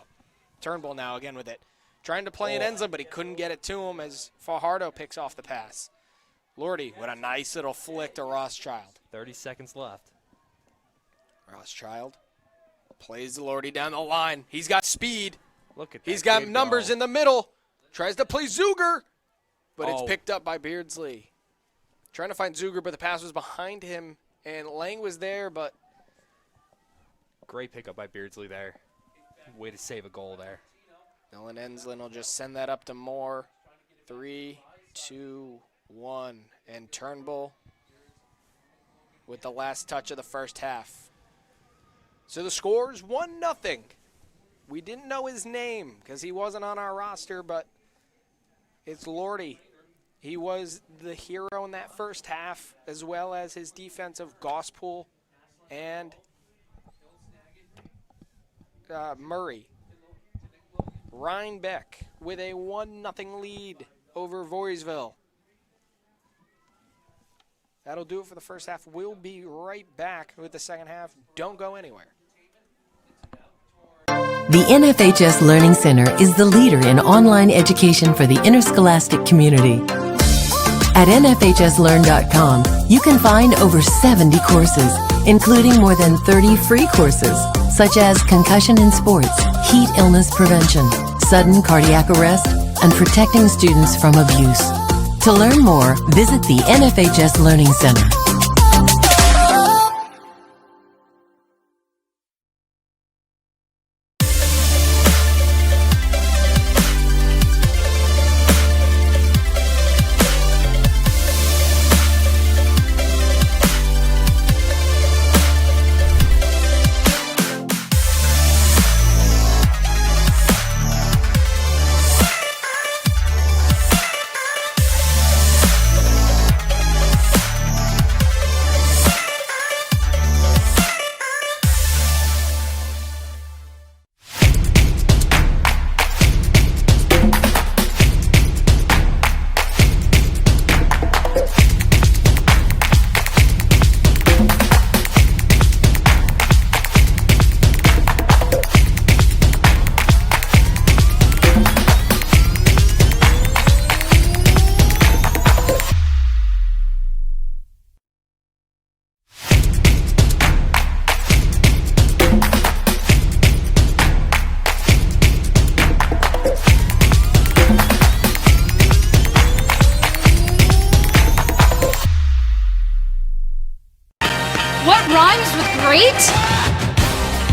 Turnbull now again with it. Trying to play in Enslin, but he couldn't get it to him as Fajardo picks off the pass. Lordy with a nice little flick to Rothschild. 30 seconds left. Rothschild plays Lordy down the line. He's got speed. Look at that. He's got kid numbers go. in the middle. Tries to play Zuger, but it's Oh. picked up by Beardsley. Trying to find Zuger, but the pass was behind him, and Lang was there, but Great pickup by Beardsley there. Way to save a goal there. Dylan Enslin will just send that up to Moore. 3, 2, 1, and Turnbull with the last touch of the first half. So the score's 1-0. We didn't know his name because he wasn't on our roster, but it's Lordy. He was the hero in that first half, as well as his defensive Gospel and Murray. Rhinebeck with a 1-0 lead over Voorheesville. That'll do it for the first half. We'll be right back with the second half. Don't go anywhere. The NFHS Learning Center is the leader in online education for the interscholastic community. At NFHSLearn.com, you can find over 70 courses, including more than 30 free courses, such as concussion in sports, heat illness prevention, sudden cardiac arrest, and protecting students from abuse. To learn more, visit the NFHS Learning Center.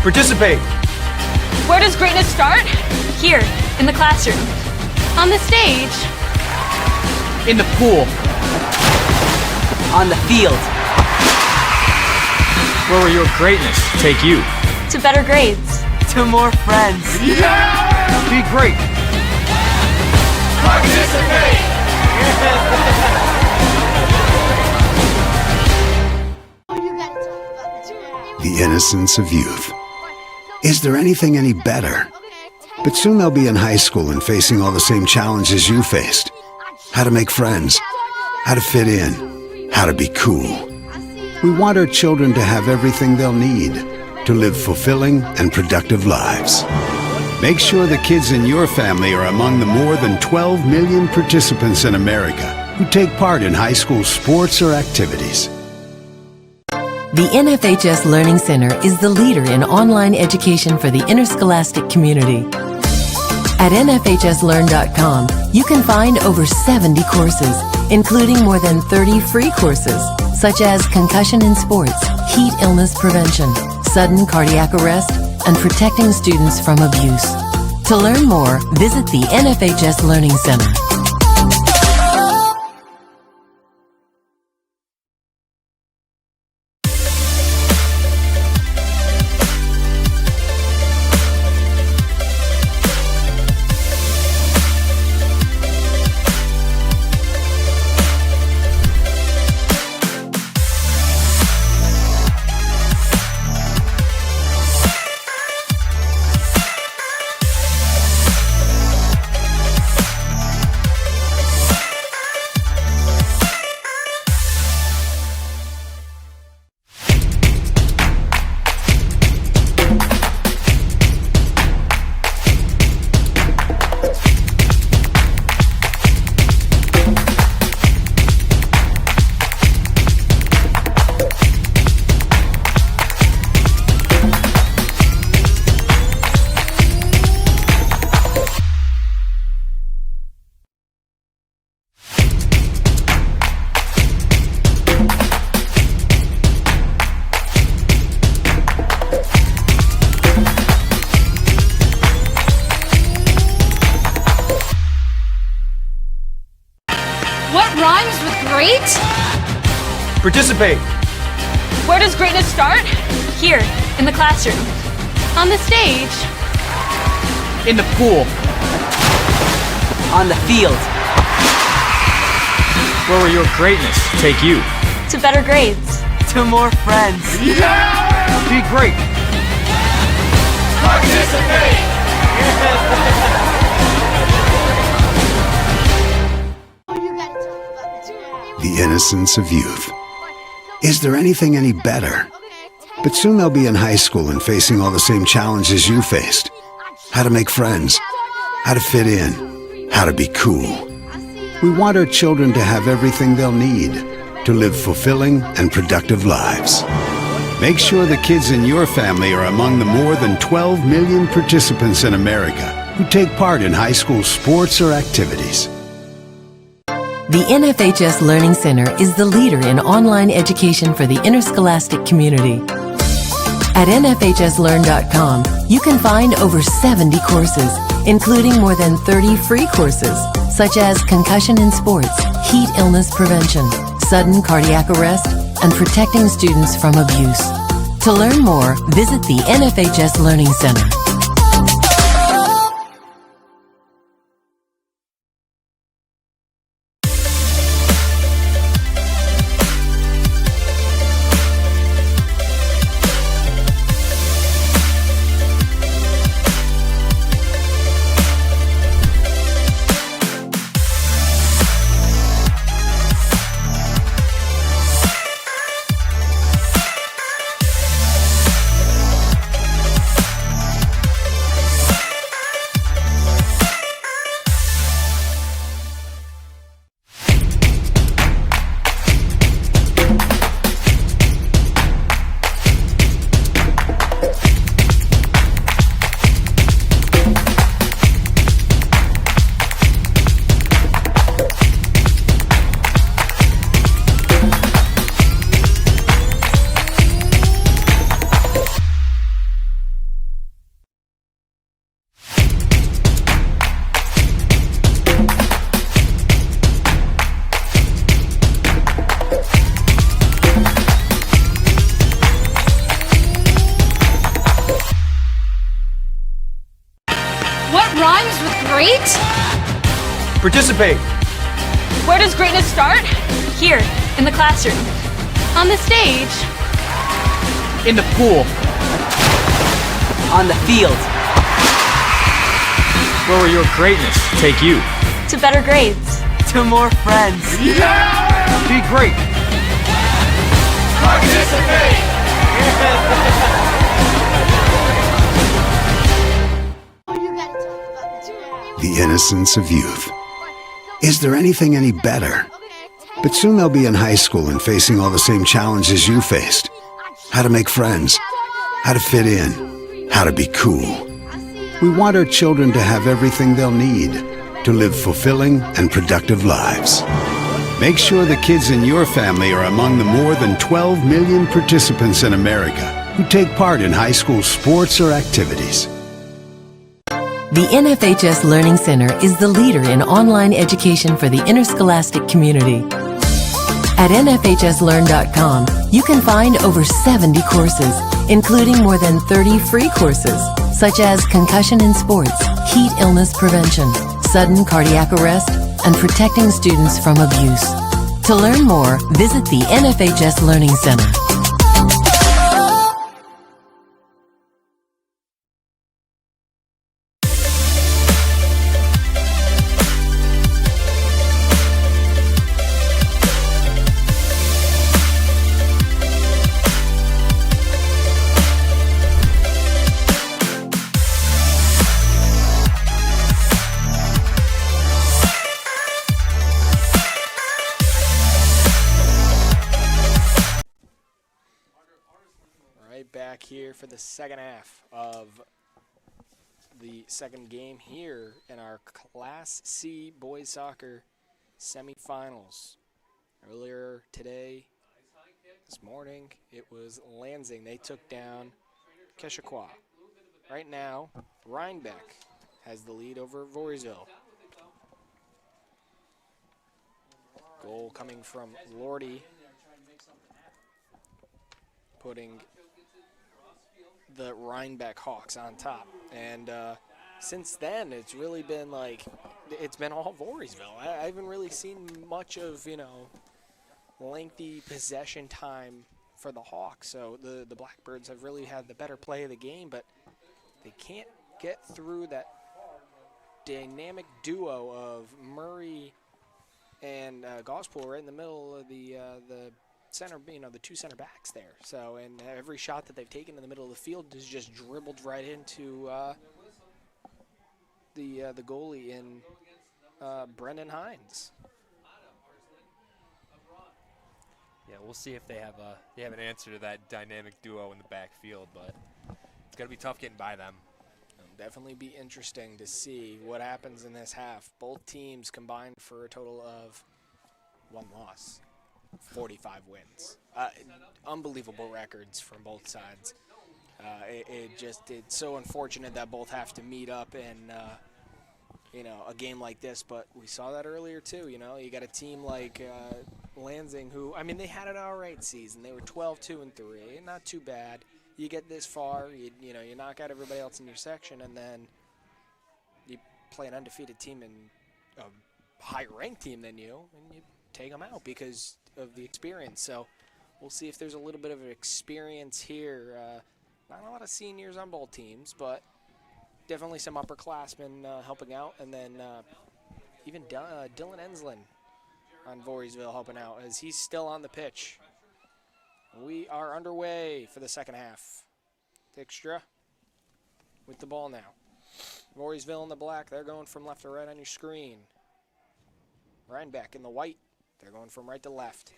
Participate. Where does greatness start? Here, in the classroom. On the stage. In the pool. On the field. Where will your greatness take you? To better grades. To more friends. Be great. Participate! The innocence of youth. Is there anything any better? But soon they'll be in high school and facing all the same challenges you faced. How to make friends, how to fit in, how to be cool. We want our children to have everything they'll need to live fulfilling and productive lives. Make sure the kids in your family are among the more than 12 million participants in America who take part in high school sports or activities. The NFHS Learning Center is the leader in online education for the interscholastic community. At nfhslearn.com, you can find over 70 courses, including more than 30 free courses, such as concussion in sports, heat illness prevention, sudden cardiac arrest, and protecting students from abuse. To learn more, visit the NFHS Learning Center. Rhymes with great? Participate. Where does greatness start? Here, in the classroom. On the stage. In the pool. On the field. Where will your greatness take you? To better grades. To more friends. Be great. Participate! The innocence of youth. Is there anything any better? But soon they'll be in high school and facing all the same challenges you faced. How to make friends, how to fit in, how to be cool. We want our children to have everything they'll need to live fulfilling and productive lives. Make sure the kids in your family are among the more than 12 million participants in America who take part in high school sports or activities. The NFHS Learning Center is the leader in online education for the interscholastic community. At nfhslearn.com, you can find over 70 courses, including more than 30 free courses, such as concussion in sports, heat illness prevention, sudden cardiac arrest, and protecting students from abuse. To learn more, visit the NFHS Learning Center. Participate. Where does greatness start? Here, in the classroom. On the stage. In the pool. On the field. Where will your greatness take you? To better grades. To more friends. Be great. The innocence of youth. Is there anything any better? But soon they'll be in high school and facing all the same challenges you faced. How to make friends, how to fit in, how to be cool. We want our children to have everything they'll need to live fulfilling and productive lives. Make sure the kids in your family are among the more than 12 million participants in America who take part in high school sports or activities. The NFHS Learning Center is the leader in online education for the interscholastic community. At NFHSLearn.com, you can find over 70 courses, including more than 30 free courses, such as concussion in sports, heat illness prevention, sudden cardiac arrest, and protecting students from abuse. To learn more, visit the NFHS Learning Center. Back here for the second half of the second game here in our Class C boys soccer semifinals. Earlier today, this morning, it was Lansing. They took down Keshequa. Right now, Rhinebeck has the lead over Voorheesville. Goal coming from Lordy, putting the Rhinebeck Hawks on top. And since then, it's really been like, it's been all Voorheesville. I haven't really seen much of, lengthy possession time for the Hawks. So the Blackbirds have really had the better play of the game, but they can't get through that dynamic duo of Murray and Gospel right in the middle of the center, the two center backs there. So, and every shot that they've taken in the middle of the field is just dribbled right into the goalie in Brendan Hines. Yeah, we'll see if they have an answer to that dynamic duo in the backfield, but it's gonna be tough getting by them. It'll definitely be interesting to see what happens in this half. Both teams combined for a total of 1 loss. 45 wins. Unbelievable records from both sides. It's so unfortunate that both have to meet up in a game like this, but we saw that earlier too. You got a team like Lansing who, they had an all right season. They were 12-2-3, not too bad. You get this far, you knock out everybody else in your section, and then you play an undefeated team and a higher ranked team than you, and you take them out because of the experience. So we'll see if there's a little bit of an experience here. Not a lot of seniors on both teams, but definitely some upperclassmen helping out. And then even Dylan Enslin on Voorheesville helping out as he's still on the pitch. We are underway for the second half. Dykstra with the ball now. Voorheesville in the black. They're going from left to right on your screen. Rhinebeck in the white. They're going from right to left.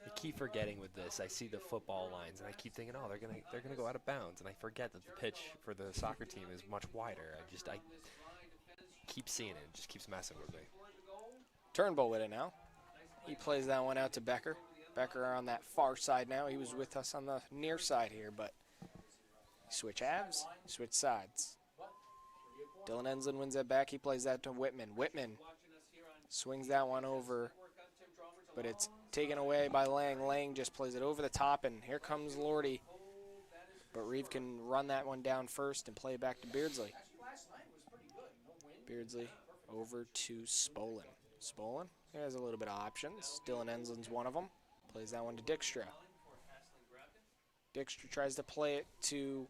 I keep forgetting with this. I see the football lines, and I keep thinking, oh, they're gonna go out of bounds, and I forget that the pitch for the soccer team is much wider. I keep seeing it. It just keeps messing with me. Turnbull with it now. He plays that one out to Becker. Becker on that far side now. He was with us on the near side here, but switch halves, switch sides. Dylan Enslin wins that back. He plays that to Whitman. Whitman swings that one over, but it's taken away by Lang. Lang just plays it over the top, and here comes Lordy. But Reeve can run that one down first and play it back to Beardsley. Beardsley over to Spolin. Spolin has a little bit of options. Dylan Enslin's one of them. Plays that one to Dykstra. Dykstra tries to play it to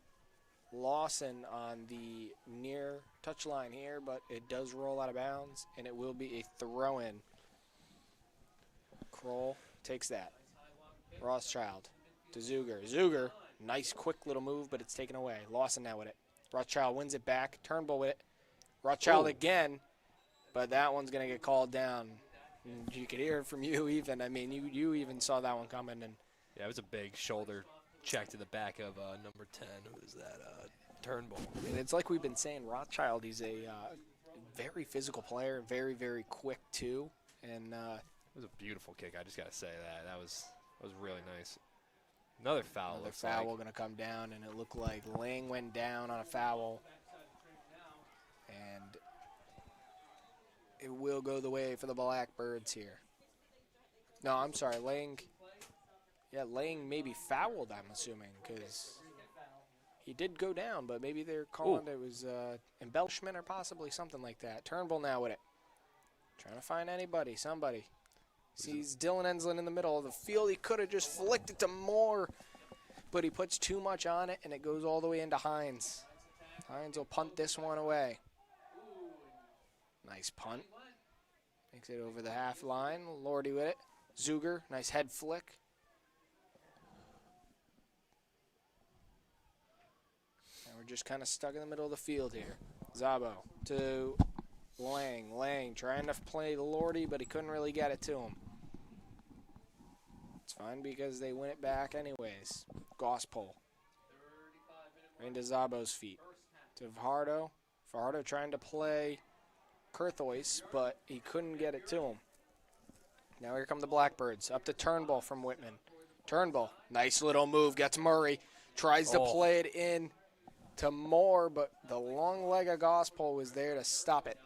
Lawson on the near touchline here, but it does roll out of bounds, and it will be a throw-in. Kroll takes that. Rothschild to Zuger. Zuger, nice quick little move, but it's taken away. Lawson now with it. Rothschild wins it back. Turnbull with it. Rothschild again, but that one's going to get called down. And you could hear it from you even. I mean, you even saw that one coming. And Yeah, it was a big shoulder check to the back of number 10. Who is that? Turnbull. And it's like we've been saying, Rothschild, he's a very physical player, very, very quick too. And it was a beautiful kick. I just got to say that was really nice. Another foul. Another foul going to come down, and it looked like Lang went down on a foul. And it will go the way for the Blackbirds here. No, I'm sorry, Lang. Yeah, Lang maybe fouled, I'm assuming, because he did go down, but maybe they're calling it was embellishment or possibly something like that. Turnbull now with it. Trying to find anybody, somebody. Sees Dylan Enslin in the middle of the field. He could have just flicked it to Moore, but he puts too much on it, and it goes all the way into Hines. Hines will punt this one away. Nice punt. Makes it over the half line. Lordy with it. Zuger, nice head flick. And we're just kind of stuck in the middle of the field here. Zabo to Lang. Lang trying to play the Lordy, but he couldn't really get it to him. It's fine because they win it back anyways. Gospel. Right into Zabo's feet. To Fajardo. Fajardo trying to play Kurthois, but he couldn't get it to him. Now here come the Blackbirds. Up to Turnbull from Whitman. Turnbull, nice little move, gets Murray. Tries to play it in to Moore, but the long leg of Gospel was there to stop it.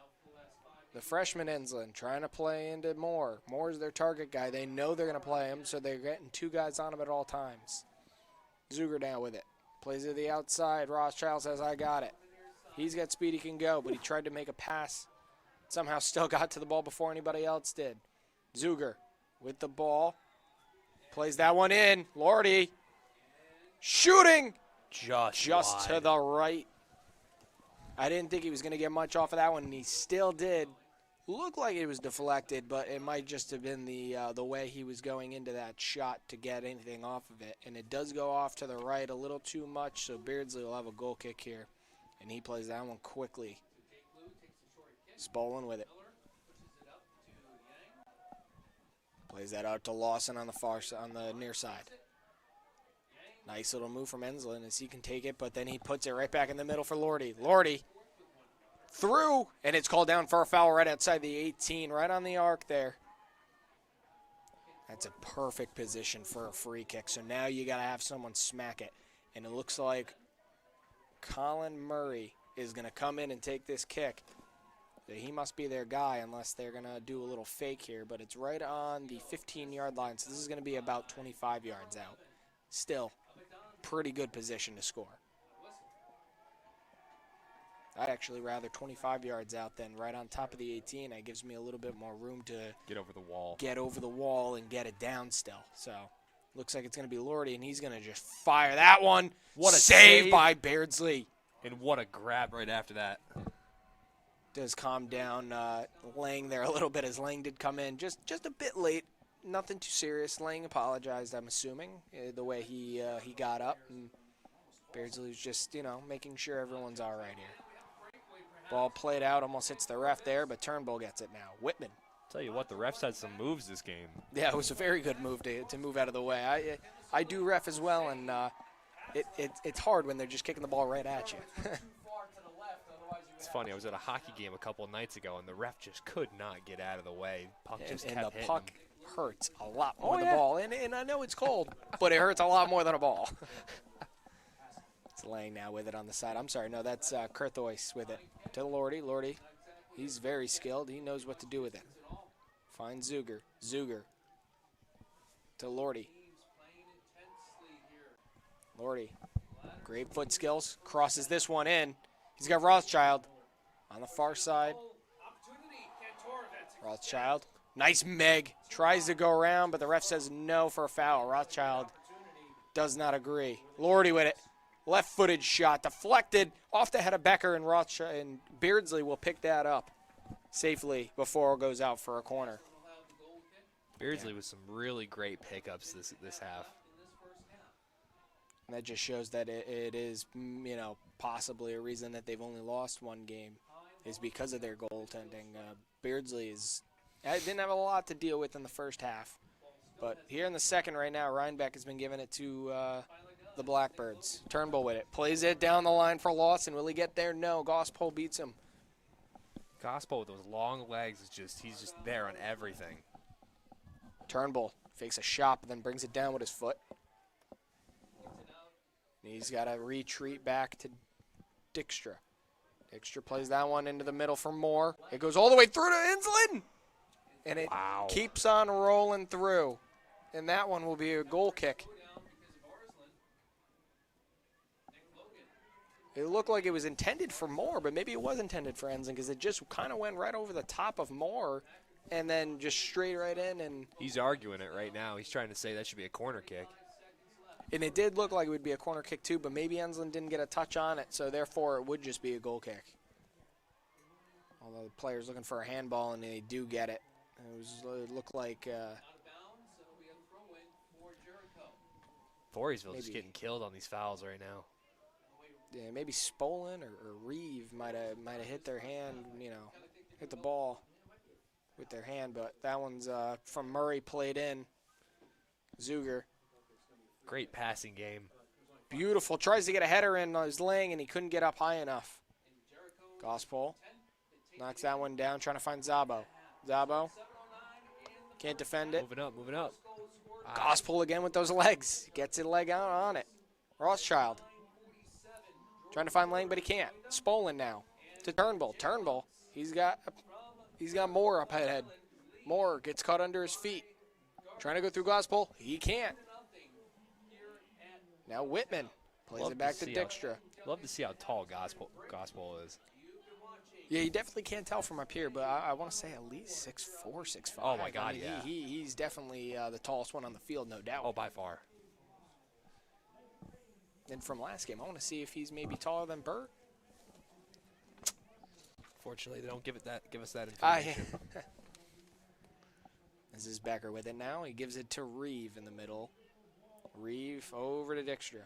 The freshman Enslin trying to play into Moore. Moore's their target guy. They know they're going to play him, so they're getting two guys on him at all times. Zuger down with it. Plays it to the outside. Rothschild says, I got it. He's got speed, he can go, but he tried to make a pass. Somehow still got to the ball before anybody else did. Zuger with the ball. Plays that one in. Lordy shooting. Just to the right. I didn't think he was going to get much off of that one, and he still did. Looked like it was deflected, but it might just have been the way he was going into that shot to get anything off of it. And it does go off to the right a little too much, so Beardsley will have a goal kick here. And he plays that one quickly. Spolin with it. Plays that out to Lawson on the near side. Nice little move from Enslin as he can take it, but then he puts it right back in the middle for Lordy. Lordy through, and it's called down for a foul right outside the 18, right on the arc there. That's a perfect position for a free kick. So now you got to have someone smack it. And it looks like Colin Murray is going to come in and take this kick. He must be their guy unless they're going to do a little fake here. But it's right on the 15-yard line, so this is going to be about 25 yards out. Still, pretty good position to score. I'd actually rather 25 yards out than right on top of the 18. It gives me a little bit more room to get over the wall. Get over the wall and get it down still. So looks like it's going to be Lordy, and he's going to just fire that one. What a save by Beardsley. And what a grab right after that. Does calm down Lang there a little bit as Lang did come in just a bit late. Nothing too serious. Lang apologized, I'm assuming, the way he got up. And Beardsley was just, making sure everyone's all right here. Ball played out, almost hits the ref there, but Turnbull gets it now. Whitman. Tell you what, the refs had some moves this game. Yeah, it was a very good move to move out of the way. I do ref as well, and it's hard when they're just kicking the ball right at you. It's funny, I was at a hockey game a couple of nights ago, and the ref just could not get out of the way. Puck just kept hitting. And the puck hurts a lot more than the ball. And I know it's cold, but it hurts a lot more than a ball. It's Lang now with it on the side. I'm sorry, no, that's Kurthois with it. To Lordy. Lordy, he's very skilled. He knows what to do with it. Finds Zuger. Zuger to Lordy. Lordy, great foot skills. Crosses this one in. He's got Rothschild on the far side. Rothschild. Nice Meg. Tries to go around, but the ref says no for a foul. Rothschild does not agree. Lordy with it. Left-footed shot. Deflected off the head of Becker, and Rothschild and Beardsley will pick that up safely before it goes out for a corner. Beardsley with some really great pickups this half. And that just shows that it is, possibly a reason that they've only lost one game is because of their goaltending. Beardsley didn't have a lot to deal with in the first half. But here in the second right now, Rhinebeck has been giving it to the Blackbirds. Turnbull with it. Plays it down the line for Lawson. Will he get there? No. Gospel beats him. Gospel with those long legs he's just there on everything. Turnbull fakes a shot, but then brings it down with his foot. And he's got to retreat back to Dykstra. Dykstra plays that one into the middle for Moore. It goes all the way through to Insland. And it keeps on rolling through. And that one will be a goal kick. It looked like it was intended for Moore, but maybe it was intended for Ensign because it just kind of went right over the top of Moore and then just straight right in. And he's arguing it right now. He's trying to say that should be a corner kick. And it did look like it would be a corner kick too, but maybe Ensign didn't get a touch on it, so therefore it would just be a goal kick. Although the player's looking for a handball, and they do get it. It looked like Voorheesville just getting killed on these fouls right now. Yeah, maybe Spolin or Reeve might have hit their hand, hit the ball with their hand, but that one's from Murray played in. Zuger. Great passing game. Beautiful. Tries to get a header in on his laying, and he couldn't get up high enough. Gospel knocks that one down, trying to find Zabo. Zabo can't defend it. Moving up. Gospel again with those legs. Gets his leg out on it. Rothschild trying to find Lang, but he can't. Spolin now to Turnbull. Turnbull, he's got Moore up ahead. Moore gets caught under his feet. Trying to go through Gospel. He can't. Now Whitman plays it back to Dykstra. Love to see how tall Gospel is. Yeah, you definitely can't tell from up here, but I want to say at least 6'4", 6'5". Oh, my God, yeah. He's definitely the tallest one on the field, no doubt. Oh, by far. And from last game, I want to see if he's maybe taller than Burt. Fortunately, they don't give us that information. This is Becker with it now. He gives it to Reeve in the middle. Reeve over to Dykstra.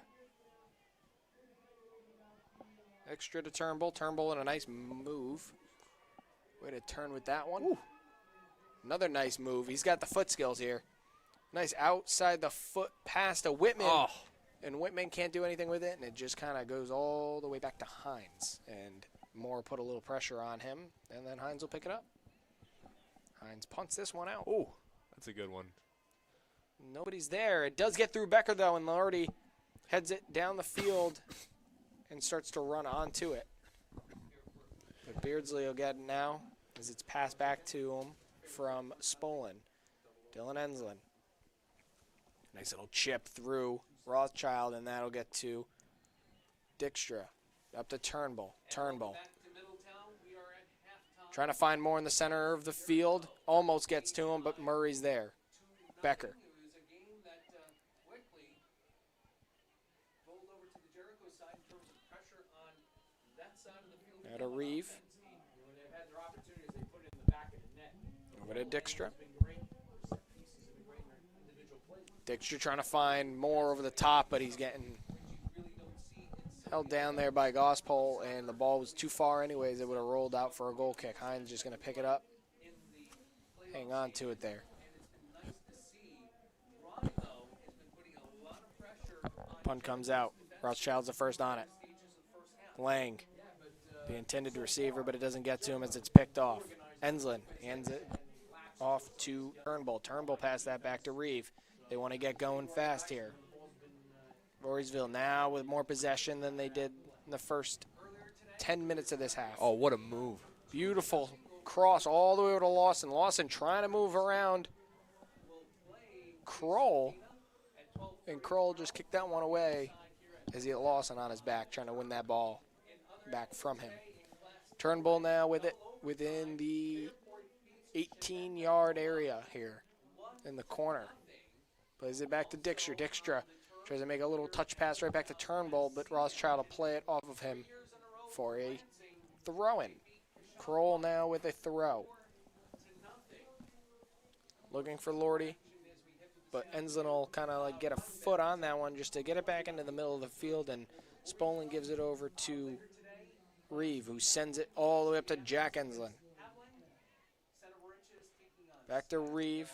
Dykstra to Turnbull. Turnbull in a nice move. Way to turn with that one. Ooh. Another nice move. He's got the foot skills here. Nice outside the foot pass to Whitman. Oh. And Whitman can't do anything with it, and it just kind of goes all the way back to Hines. And Moore put a little pressure on him, and then Hines will pick it up. Hines punts this one out. Oh, that's a good one. Nobody's there. It does get through Becker, though, and Lordy heads it down the field and starts to run onto it. But Beardsley will get it now as it's passed back to him from Spolin. Dylan Enslin. Nice little chip through Rothschild, and that'll get to Dykstra. Up to Turnbull. Turnbull. Trying to find more in the center of the field. Almost gets to him, but Murray's there. Becker. Now to Reeve. Over to Dykstra. Dykstra trying to find more over the top, but he's getting held down there by Gospel, and the ball was too far anyways. It would have rolled out for a goal kick. Hines just going to pick it up. Hang on to it there. Punt comes out. Rothschild's the first on it. Lang, the intended receiver, but it doesn't get to him as it's picked off. Enslin hands it off to Turnbull. Turnbull passed that back to Reeve. They want to get going fast here. Voorheesville now with more possession than they did in the first 10 minutes of this half. Oh, what a move. Beautiful cross all the way over to Lawson. Lawson trying to move around Kroll, and Kroll just kicked that one away as he had Lawson on his back, trying to win that ball back from him. Turnbull now with it within the 18-yard area here in the corner. Plays it back to Dykstra. Dykstra tries to make a little touch pass right back to Turnbull, but Rothschild will play it off of him for a throw-in. Kroll now with a throw. Looking for Lordy, but Enslin will kind of like get a foot on that one just to get it back into the middle of the field, and Spolin gives it over to Reeve, who sends it all the way up to Jack Enslin. Back to Reeve.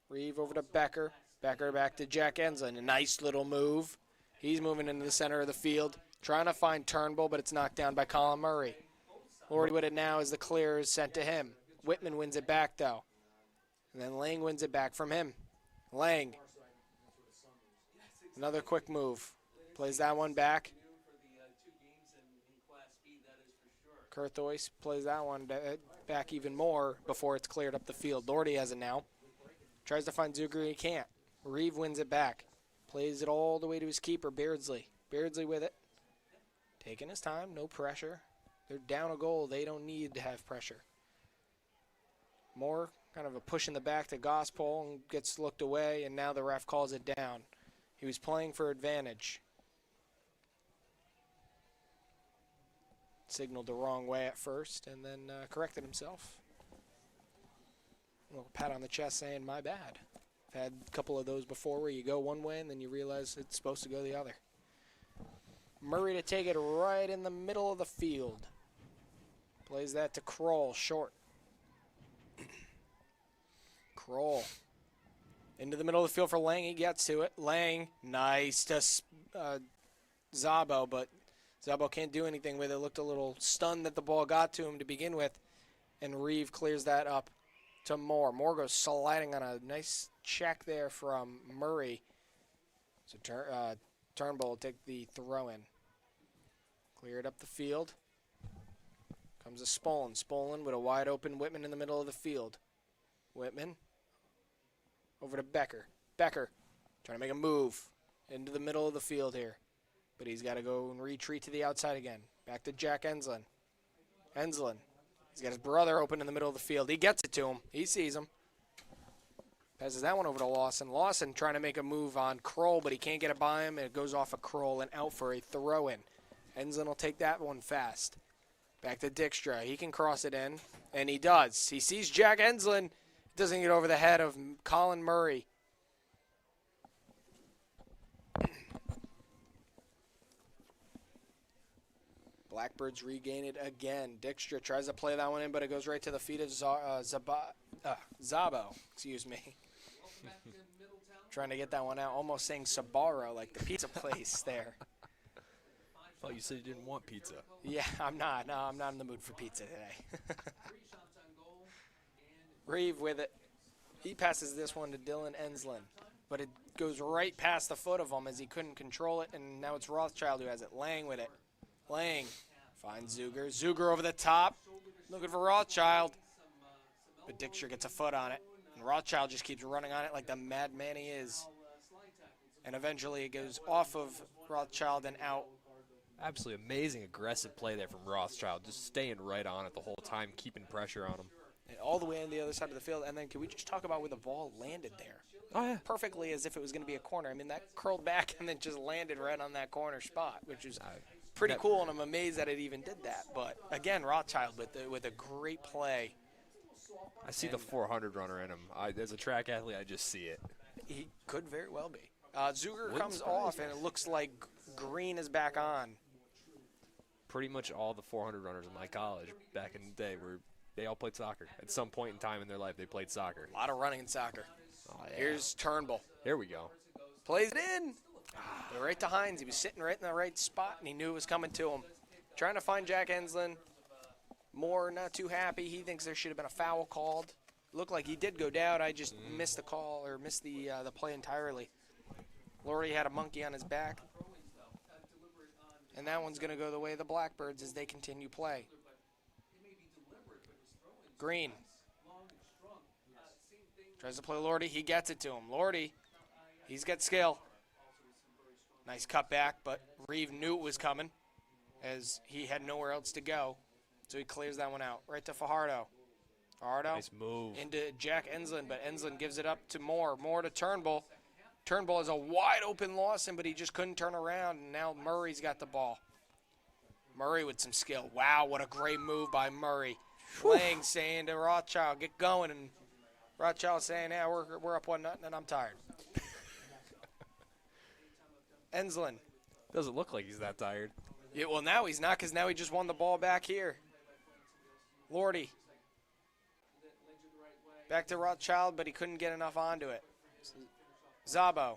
Reeve over to Becker. Becker back to Jack Enslin. A nice little move. He's moving into the center of the field, trying to find Turnbull, but it's knocked down by Colin Murray. Lordy with it now as the clear is sent to him. Whitman wins it back, though. And then Lang wins it back from him. Lang. Another quick move. Plays that one back. Kurthois plays that one back even more before it's cleared up the field. Lordy has it now. Tries to find Zuger, he can't. Reeve wins it back. Plays it all the way to his keeper, Beardsley. Beardsley with it. Taking his time, no pressure. They're down a goal. They don't need to have pressure. More kind of a push in the back to Gospel and gets looked away, and now the ref calls it down. He was playing for advantage. Signaled the wrong way at first and then corrected himself. A little pat on the chest saying, my bad. I've had a couple of those before where you go one way and then you realize it's supposed to go the other. Murray to take it right in the middle of the field. Plays that to Kroll, short. Kroll. Into the middle of the field for Lang, he gets to it. Lang, nice to Zabo, but Zabo can't do anything with it. Looked a little stunned that the ball got to him to begin with, and Reeve clears that up to Moore. Moore goes sliding on a nice check there from Murray. So Turnbull will take the throw-in. Clear it up the field. Comes to Spolin. Spolin with a wide open Whitman in the middle of the field. Whitman over to Becker. Becker trying to make a move into the middle of the field here. But he's got to go and retreat to the outside again. Back to Jack Enslin. Enslin. He's got his brother open in the middle of the field. He gets it to him. He sees him. Passes that one over to Lawson. Lawson trying to make a move on Kroll, but he can't get it by him, and it goes off of Kroll and out for a throw-in. Enslin will take that one fast. Back to Dykstra. He can cross it in, and he does. He sees Jack Enslin. Doesn't get over the head of Colin Murray. Blackbirds regain it again. Dykstra tries to play that one in, but it goes right to the feet of Zabo. Excuse me. Trying to get that one out. Almost saying Sabaro, like the pizza place there. I thought you said you didn't want pizza. Yeah, I'm not. No, I'm not in the mood for pizza today. Reeve with it. He passes this one to Dylan Enslin, but it goes right past the foot of him as he couldn't control it, and now it's Rothschild who has it. Lang with it. Lang finds Zuger. Zuger over the top, looking for Rothschild, but Dykstra gets a foot on it, and Rothschild just keeps running on it like the madman he is, and eventually it goes off of Rothschild and out. Absolutely amazing aggressive play there from Rothschild, just staying right on it the whole time, keeping pressure on him. And all the way on the other side of the field, and then can we just talk about where the ball landed there? Oh, yeah. Perfectly as if it was going to be a corner. I mean, that curled back and then just landed right on that corner spot, which is pretty cool, and I'm amazed that it even did that. But, again, Rothschild with a great play. I see the 400 runner in him. As a track athlete, I just see it. He could very well be. Zuger comes off, and it looks like Green is back on. Pretty much all the 400 runners in my college back in the day they all played soccer. At some point in time in their life, they played soccer. A lot of running in soccer. Oh, yeah. Here's Turnbull. Here we go. Plays it in. Right to Hines. He was sitting right in the right spot, and he knew it was coming to him. Trying to find Jack Enslin. Moore not too happy. He thinks there should have been a foul called. Looked like he did go down. I just missed the call or missed the play entirely. Lordy had a monkey on his back. And that one's going to go the way of the Blackbirds as they continue play. Green. Tries to play Lordy. He gets it to him. Lordy, he's got skill. Nice cut back, but Reeve knew it was coming as he had nowhere else to go. So he clears that one out. Right to Fajardo. Fardo Nice move. into Jack Enslin, but Enslin gives it up to Moore. Moore to Turnbull. Turnbull is a wide open Lawson, but he just couldn't turn around, and now Murray's got the ball. Murray with some skill. Wow, what a great move by Murray. Lang saying to Rothschild, get going, and Rothschild saying, yeah, we're up 1-0, and I'm tired. Enslin. Doesn't look like he's that tired. Yeah, well, now he's not, because now he just won the ball back here. Lordy. Back to Rothschild, but he couldn't get enough onto it. Zabo.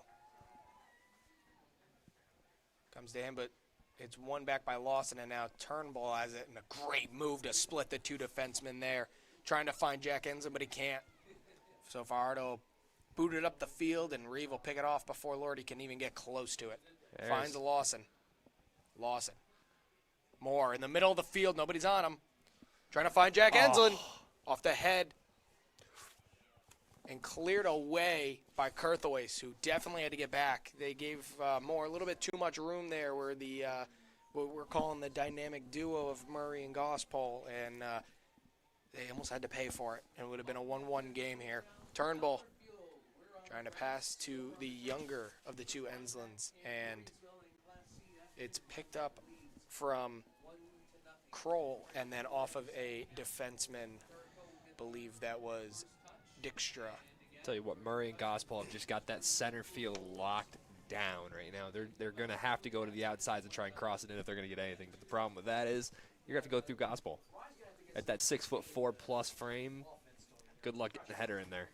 Comes to him, but it's won back by Lawson, and now Turnbull has it, and a great move to split the two defensemen there. Trying to find Jack Enslin, but he can't. So Fardo booted up the field, and Reeve will pick it off before Lordy can even get close to it. Finds Lawson. Lawson. Moore in the middle of the field. Nobody's on him. Trying to find Jack Enslin. Off the head. And cleared away by Kurthois, who definitely had to get back. They gave Moore a little bit too much room there, where the what we're calling the dynamic duo of Murray and Gospel, and they almost had to pay for it. It would have been a 1-1 game here. Turnbull trying to pass to the younger of the two Enslins, and it's picked up from Kroll and then off of a defenseman, believe that was Dykstra. Tell you what, Murray and Gospel have just got that center field locked down right now. They're going to have to go to the outsides and try and cross it in if they're going to get anything. But the problem with that is you're going to have to go through Gospel. At that 6'4+ frame, good luck getting the header in there.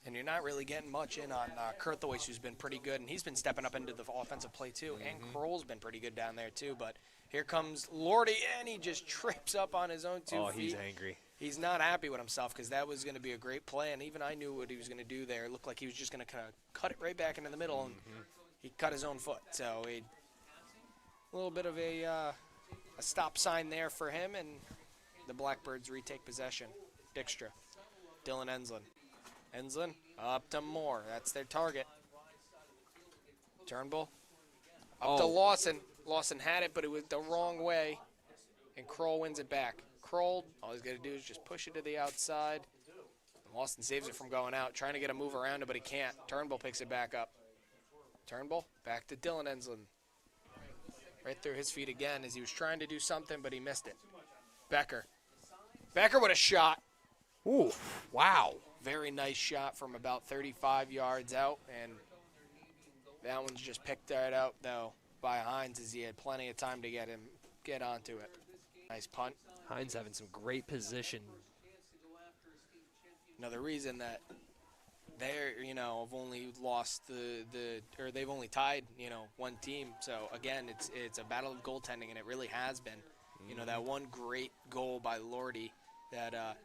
And you're not really getting much in on Kurthois, who's been pretty good, and he's been stepping up into the offensive play too. And Kroll's been pretty good down there too. But here comes Lordy, and he just trips up on his own 2 feet. Oh, he's angry. He's not happy with himself, because that was going to be a great play, and even I knew what he was going to do there. It looked like he was just going to kind of cut it right back into the middle, and he cut his own foot. So a little bit of a stop sign there for him, and the Blackbirds retake possession. Dykstra, Dylan Enslin. Enslin up to Moore. That's their target. Turnbull up to Lawson. Lawson had it, but it was the wrong way, and Kroll wins it back. Kroll, all he's got to do is just push it to the outside. Lawson saves it from going out, trying to get a move around it, but he can't. Turnbull picks it back up. Turnbull back to Dylan Enslin. Right through his feet again as he was trying to do something, but he missed it. Becker. Becker with a shot. Ooh, wow. Very nice shot from about 35 yards out, and that one's just picked right out, though, by Hines, as he had plenty of time to get onto it. Nice punt. Hines having some great position. Another reason that they're, have only lost or they've only tied, one team. So again, it's a battle of goaltending, and it really has been. That one great goal by Lordy that, to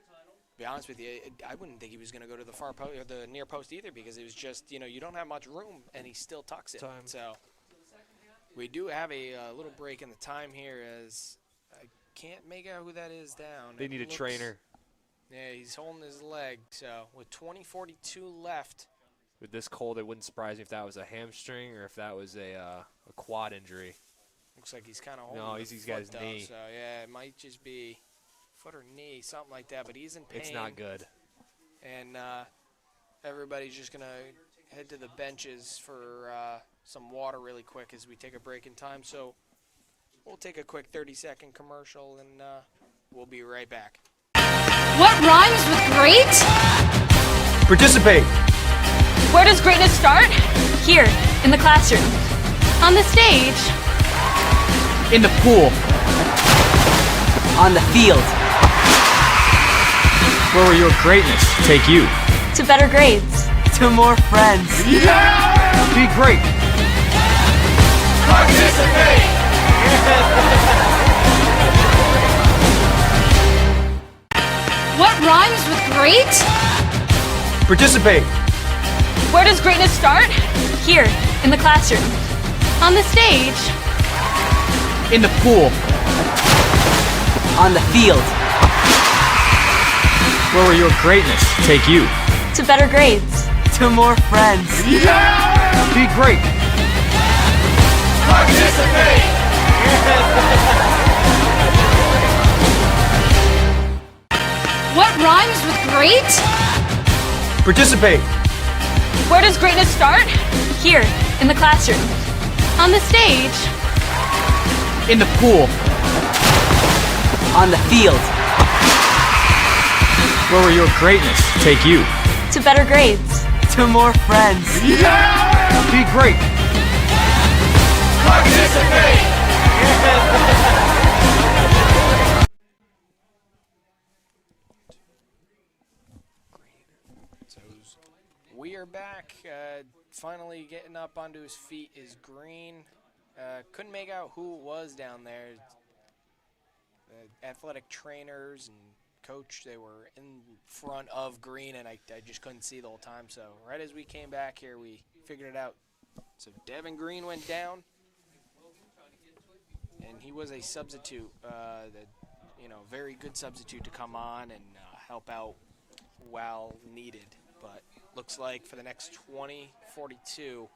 be honest with you, I wouldn't think he was going to go to the far post or the near post either, because it was just, you don't have much room, and he still tucks it. So we do have a little break in the time here, as I can't make out who that is down. They need a trainer. Yeah, he's holding his leg. So with 20:42 left. With this cold, it wouldn't surprise me if that was a hamstring or if that was a quad injury. Looks like he's kind of holding. No, he's got his knee. So yeah, it might just be foot or knee, something like that. But he's in pain. It's not good. And everybody's just gonna head to the benches for some water really quick as we take a break in time. So we'll take a quick 30-second commercial, and we'll be right back. What rhymes with great? Participate. Where does greatness start? Here, in the classroom. On the stage. In the pool. On the field. Where will your greatness take you? To better grades. To more friends. Yeah! Be great. Participate! What rhymes with great? Participate. Where does greatness start? Here, in the classroom. On the stage. In the pool. On the field. Where will your greatness take you? To better grades. To more friends. Yeah! Be great. Participate! What rhymes with great? Participate. Where does greatness start? Here, in the classroom. On the stage. In the pool. On the field. Where will your greatness take you? To better grades. To more friends. Be great. We are back. Finally getting up onto his feet is Green. Couldn't make out who it was down there. The athletic trainers and coach, they were in front of Green, and I just couldn't see the whole time. So right as we came back here, we figured it out. So Devin Green went down, and he was a substitute, very good substitute to come on and help out while needed. But looks like for the next 20-42,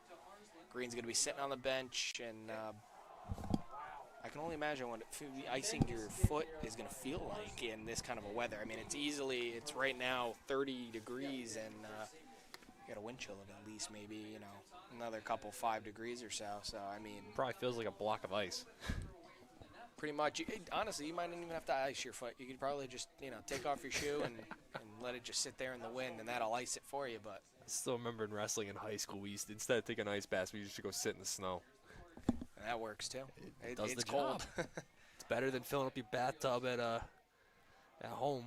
Green's going to be sitting on the bench, and I can only imagine what icing your foot is going to feel like in this kind of a weather. I mean, it's right now 30 degrees, and you got a wind chill of at least maybe, another 5 degrees or so. So, I mean, Probably feels like a block of ice. pretty much, honestly, you might not even have to ice your foot. You could probably just, take off your shoe and let it just sit there in the wind, and that'll ice it for you. But I still remember in wrestling in high school, we used to, instead of taking ice baths, we used to go sit in the snow. that works too. It does It's the cold. job. It's better than filling up your bathtub at home.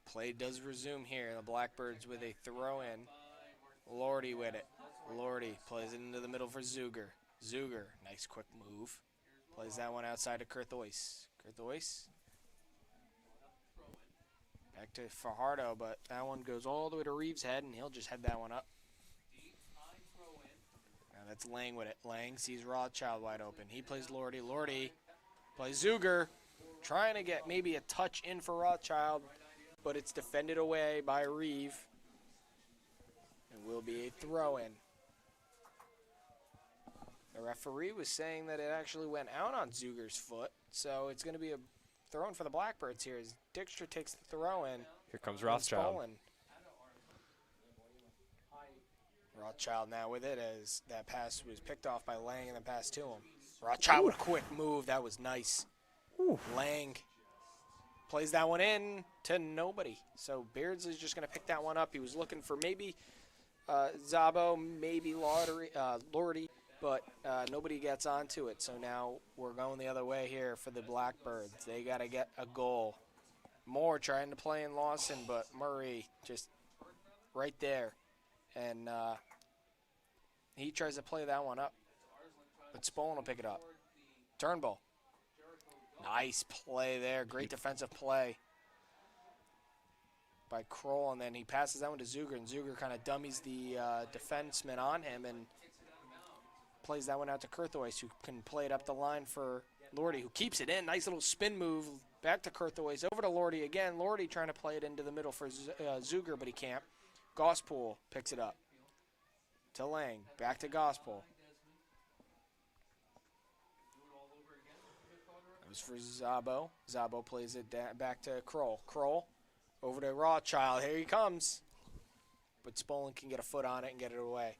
Play does resume here. The Blackbirds with a throw-in. Lordy with it. Lordy plays it into the middle for Zuger. Zuger, nice quick move. Plays that one outside to Kurthois. Kurthois. Back to Fajardo, but that one goes all the way to Reeves' head, and he'll just head that one up. Now that's Lang with it. Lang sees Rothschild wide open. He plays Lordy. Lordy plays Zuger. Trying to get maybe a touch in for Rothschild, but it's defended away by Reeve. It will be a throw-in. The referee was saying that it actually went out on Zuger's foot, so it's going to be a throw-in for the Blackbirds here as Dykstra takes the throw-in. Here comes Rothschild. Rothschild now with it as that pass was picked off by Lang and then passed to him. Rothschild with a quick move. That was nice. Ooh. Lang plays that one in to nobody. So Beards is just going to pick that one up. He was looking for maybe Zabo, maybe Lordy, but nobody gets onto it. So now we're going the other way here for the Blackbirds. They got to get a goal. Moore trying to play in Lawson, but Murray just right there. And he tries to play that one up. But Spolin will pick it up. Turnbull. Nice play there. Great defensive play by Kroll. And then he passes that one to Zuger. And Zuger kind of dummies the defenseman on him and plays that one out to Kurthois, who can play it up the line for Lordy, who keeps it in. Nice little spin move. Back to Kurthois. Over to Lordy again. Lordy trying to play it into the middle for Zuger, but he can't. Gospel picks it up to Lang. Back to Gospel. That was for Zabo. Zabo plays it back to Kroll. Kroll over to Rothschild. Here he comes. But Spolin can get a foot on it and get it away.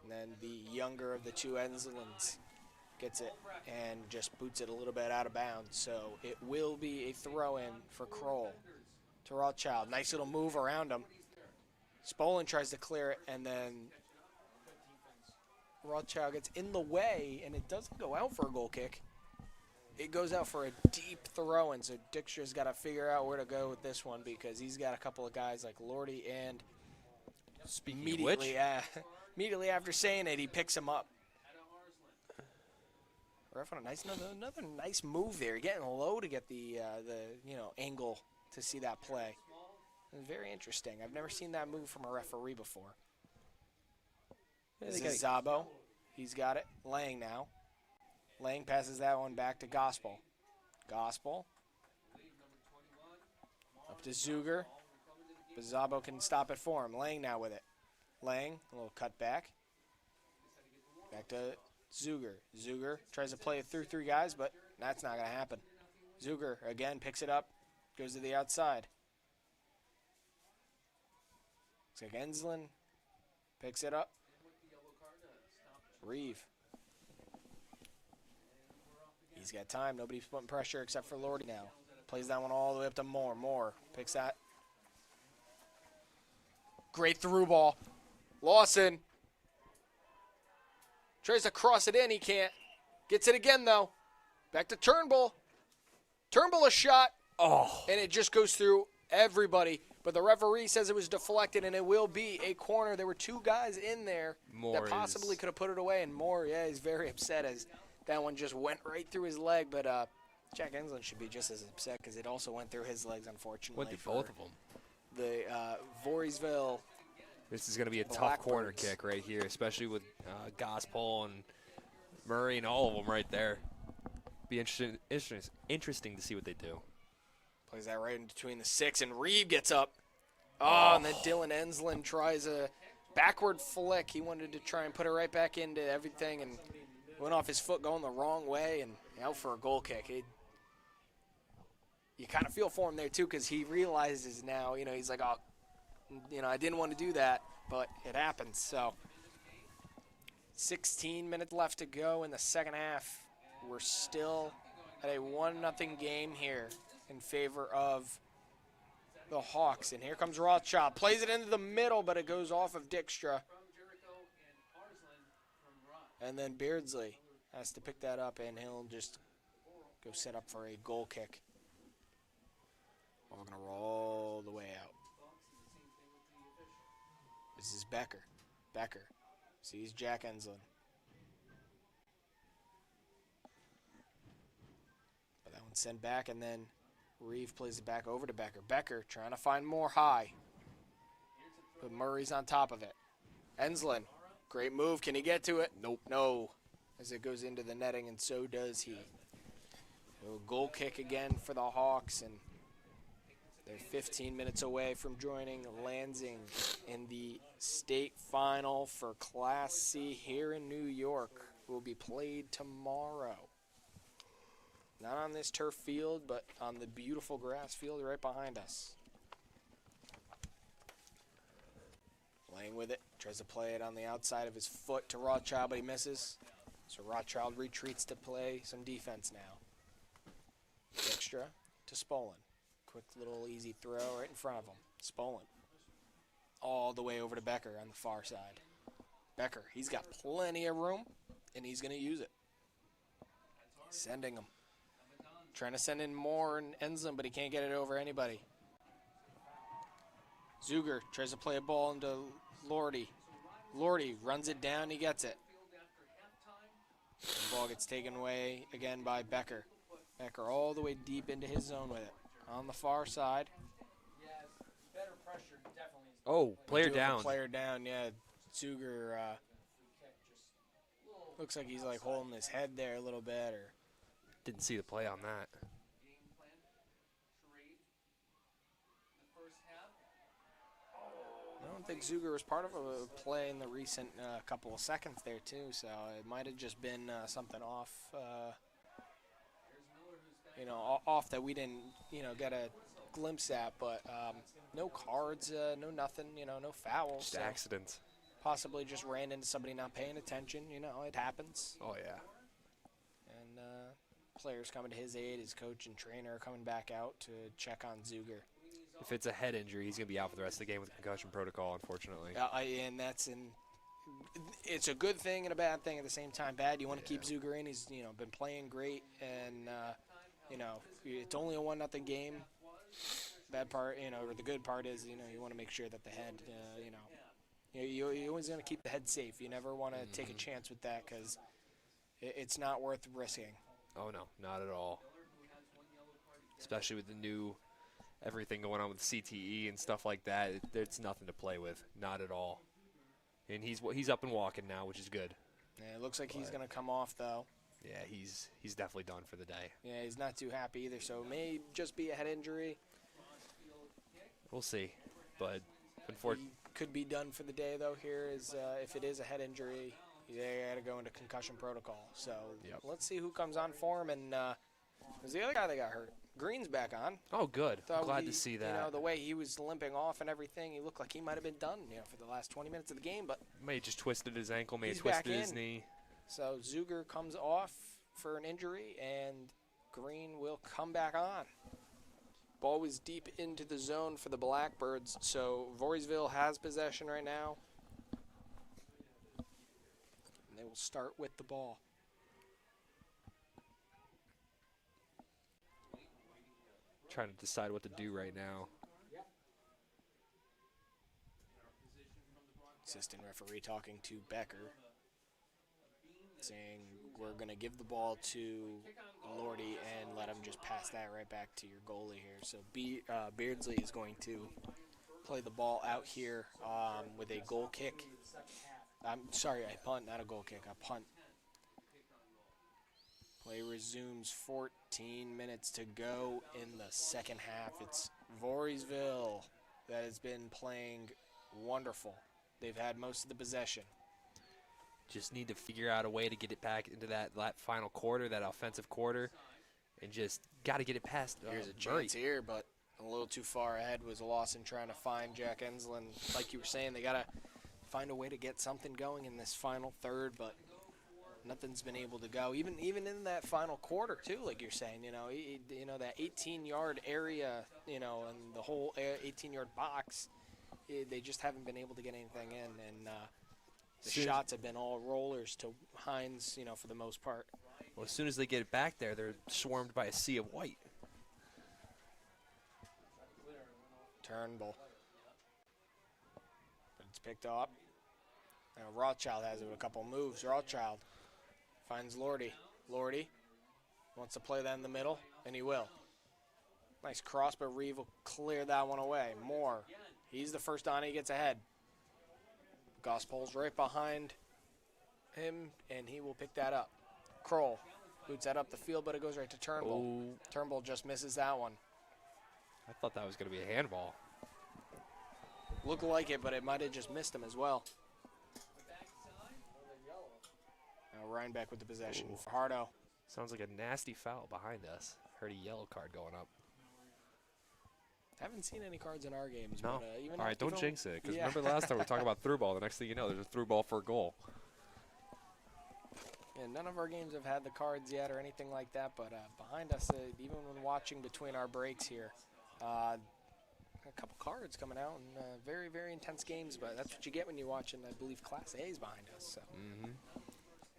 And then the younger of the two Enslins gets it and just boots it a little bit out of bounds. So it will be a throw-in for Kroll to Rothschild. Nice little move around him. Spolin tries to clear it, and then Rothschild gets in the way, and it doesn't go out for a goal kick. It goes out for a deep throw-in, so Dykstra's got to figure out where to go with this one because he's got a couple of guys like Lordy and immediately after saying it, he picks him up. Ref on another nice move there, getting low to get the angle to see that play. Very interesting. I've never seen that move from a referee before. This is Zabo. He's got it. Lang now. Lang passes that one back to Gospel. Gospel. Up to Zuger. But Zabo can stop it for him. Lang now with it. Lang, a little cut back. Back to Zuger. Zuger tries to play it through three guys, but that's not going to happen. Zuger again picks it up. Goes to the outside. Looks like Enslin picks it up. Reeve. He's got time. Nobody's putting pressure except for Lordy now. Plays that one all the way up to Moore. Moore picks that. Great through ball. Lawson. Tries to cross it in. He can't. Gets it again, though. Back to Turnbull. Turnbull a shot. Oh. And it just goes through everybody. But the referee says it was deflected, and it will be a corner. There were two guys in there that possibly could have put it away. And Moore, yeah, he's very upset as that one just went right through his leg. But Jack Enslin should be just as upset because it also went through his legs, unfortunately. Went through both of them. The Voorheesville. This is going to be a tough corner kick right here, especially with Gospel and Murray and all of them right there. Be interesting to see what they do. Plays that right in between the six, and Reeve gets up. Oh, and then Dylan Enslin tries a backward flick. He wanted to try and put it right back into everything, and went off his foot going the wrong way and out for a goal kick. You kind of feel for him there, too, because he realizes now, he's like, oh, I didn't want to do that, but it happens. So 16 minutes left to go in the second half. We're still at a 1-0 game here in favor of the Hawks. And here comes Rothschild. Plays it into the middle, but it goes off of Dykstra. And then Beardsley has to pick that up, and he'll just go set up for a goal kick. We're going to roll the way out. This is Becker. Becker sees Jack Enslin. But that one's sent back, and then Reeve plays it back over to Becker. Becker trying to find more high. But Murray's on top of it. Enslin, great move. Can he get to it? Nope. No. As it goes into the netting, and so does he. A goal kick again for the Hawks, and they're 15 minutes away from joining Lansing in the state final for Class C here in New York. Will be played tomorrow. Not on this turf field, but on the beautiful grass field right behind us. Playing with it. Tries to play it on the outside of his foot to Rothschild, but he misses. So Rothschild retreats to play some defense now. Extra to Spolin. Quick little easy throw right in front of him. Spolin. All the way over to Becker on the far side. Becker, he's got plenty of room, and he's going to use it. Sending him. Trying to send in Moore and Enslin, but he can't get it over anybody. Zuger tries to play a ball into Lordy. Lordy runs it down, he gets it. The ball gets taken away again by Becker. Becker all the way deep into his zone with it. On the far side. Oh, player down. Player down, yeah. Zuger looks like he's like holding his head there a little bit. Or didn't see the play on that. I don't think Zuger was part of a play in the recent couple of seconds there too, so it might have just been something off. Off that we didn't, get a glimpse at, but no cards, no nothing, no fouls. Just accidents. Possibly just ran into somebody not paying attention, it happens. Oh, yeah. And players coming to his aid, his coach and trainer coming back out to check on Zuger. If it's a head injury, he's going to be out for the rest of the game with a concussion protocol, unfortunately. And it's a good thing and a bad thing at the same time. Bad, you want to keep Zuger in. He's, been playing great, and it's only a 1-0 game. Bad part, or the good part is, you want to make sure that the head, you always want to keep the head safe. You never want to take a chance with that because it's not worth risking. Oh, no, not at all. Especially with the new everything going on with CTE and stuff like that. It's nothing to play with, not at all. And he's up and walking now, which is good. Yeah, it looks like he's going to come off, though. Yeah, he's definitely done for the day. Yeah, he's not too happy either, so it may just be a head injury. We'll see, but he could be done for the day, though. Here is if it is a head injury, they got to go into concussion protocol. So Let's see who comes on for him. And there's the other guy that got hurt. Green's back on. Oh, good. Thought Glad to see that. You know, the way he was limping off and everything, he looked like he might have been done, for the last 20 minutes of the game. But May have just twisted his ankle, may have he's back twisted his in. knee. So Zuger comes off for an injury, and Green will come back on. Ball was deep into the zone for the Blackbirds, so Voorheesville has possession right now. And they will start with the ball. Trying to decide what to do right now. Assistant referee talking to Becker, saying we're going to give the ball to Lordy and let him just pass that right back to your goalie here. So Beardsley is going to play the ball out here with a goal kick. I'm sorry, a punt, not a goal kick, a punt. Play resumes, 14 minutes to go in the second half. It's Voorheesville that has been playing wonderful. They've had most of the possession. Just need to figure out a way to get it back into that final quarter, that offensive quarter, and just got to get it past. Here's a chance here, but a little too far ahead was Lawson trying to find Jack Enslin. Like you were saying, they got to find a way to get something going in this final third, but nothing's been able to go. Even in that final quarter, too, like you're saying, that 18-yard area, and the whole 18-yard box, they just haven't been able to get anything in, and the shots have been all rollers to Hines, for the most part. Well, as soon as they get it back there, they're swarmed by a sea of white. Turnbull. But it's picked up. Now Rothschild has it with a couple moves. Rothschild finds Lordy. Lordy wants to play that in the middle, and he will. Nice cross, but Reeve will clear that one away. Moore. He's the first on, he gets ahead. Gospel's right behind him, and he will pick that up. Kroll boots that up the field, but it goes right to Turnbull. Oh. Turnbull just misses that one. I thought that was going to be a handball. Looked like it, but it might have just missed him as well. Now Rhinebeck with the possession. Fajardo. Sounds like a nasty foul behind us. Heard a yellow card going up. Haven't seen any cards in our games. No. But, All right, don't jinx it. Because yeah. remember last time we were talking about through ball. The next thing you know, there's a through ball for a goal. And none of our games have had the cards yet or anything like that. But behind us, even when watching between our breaks here, a couple cards coming out in very, very intense games. But that's what you get when you're watching, I believe, Class A is behind us. So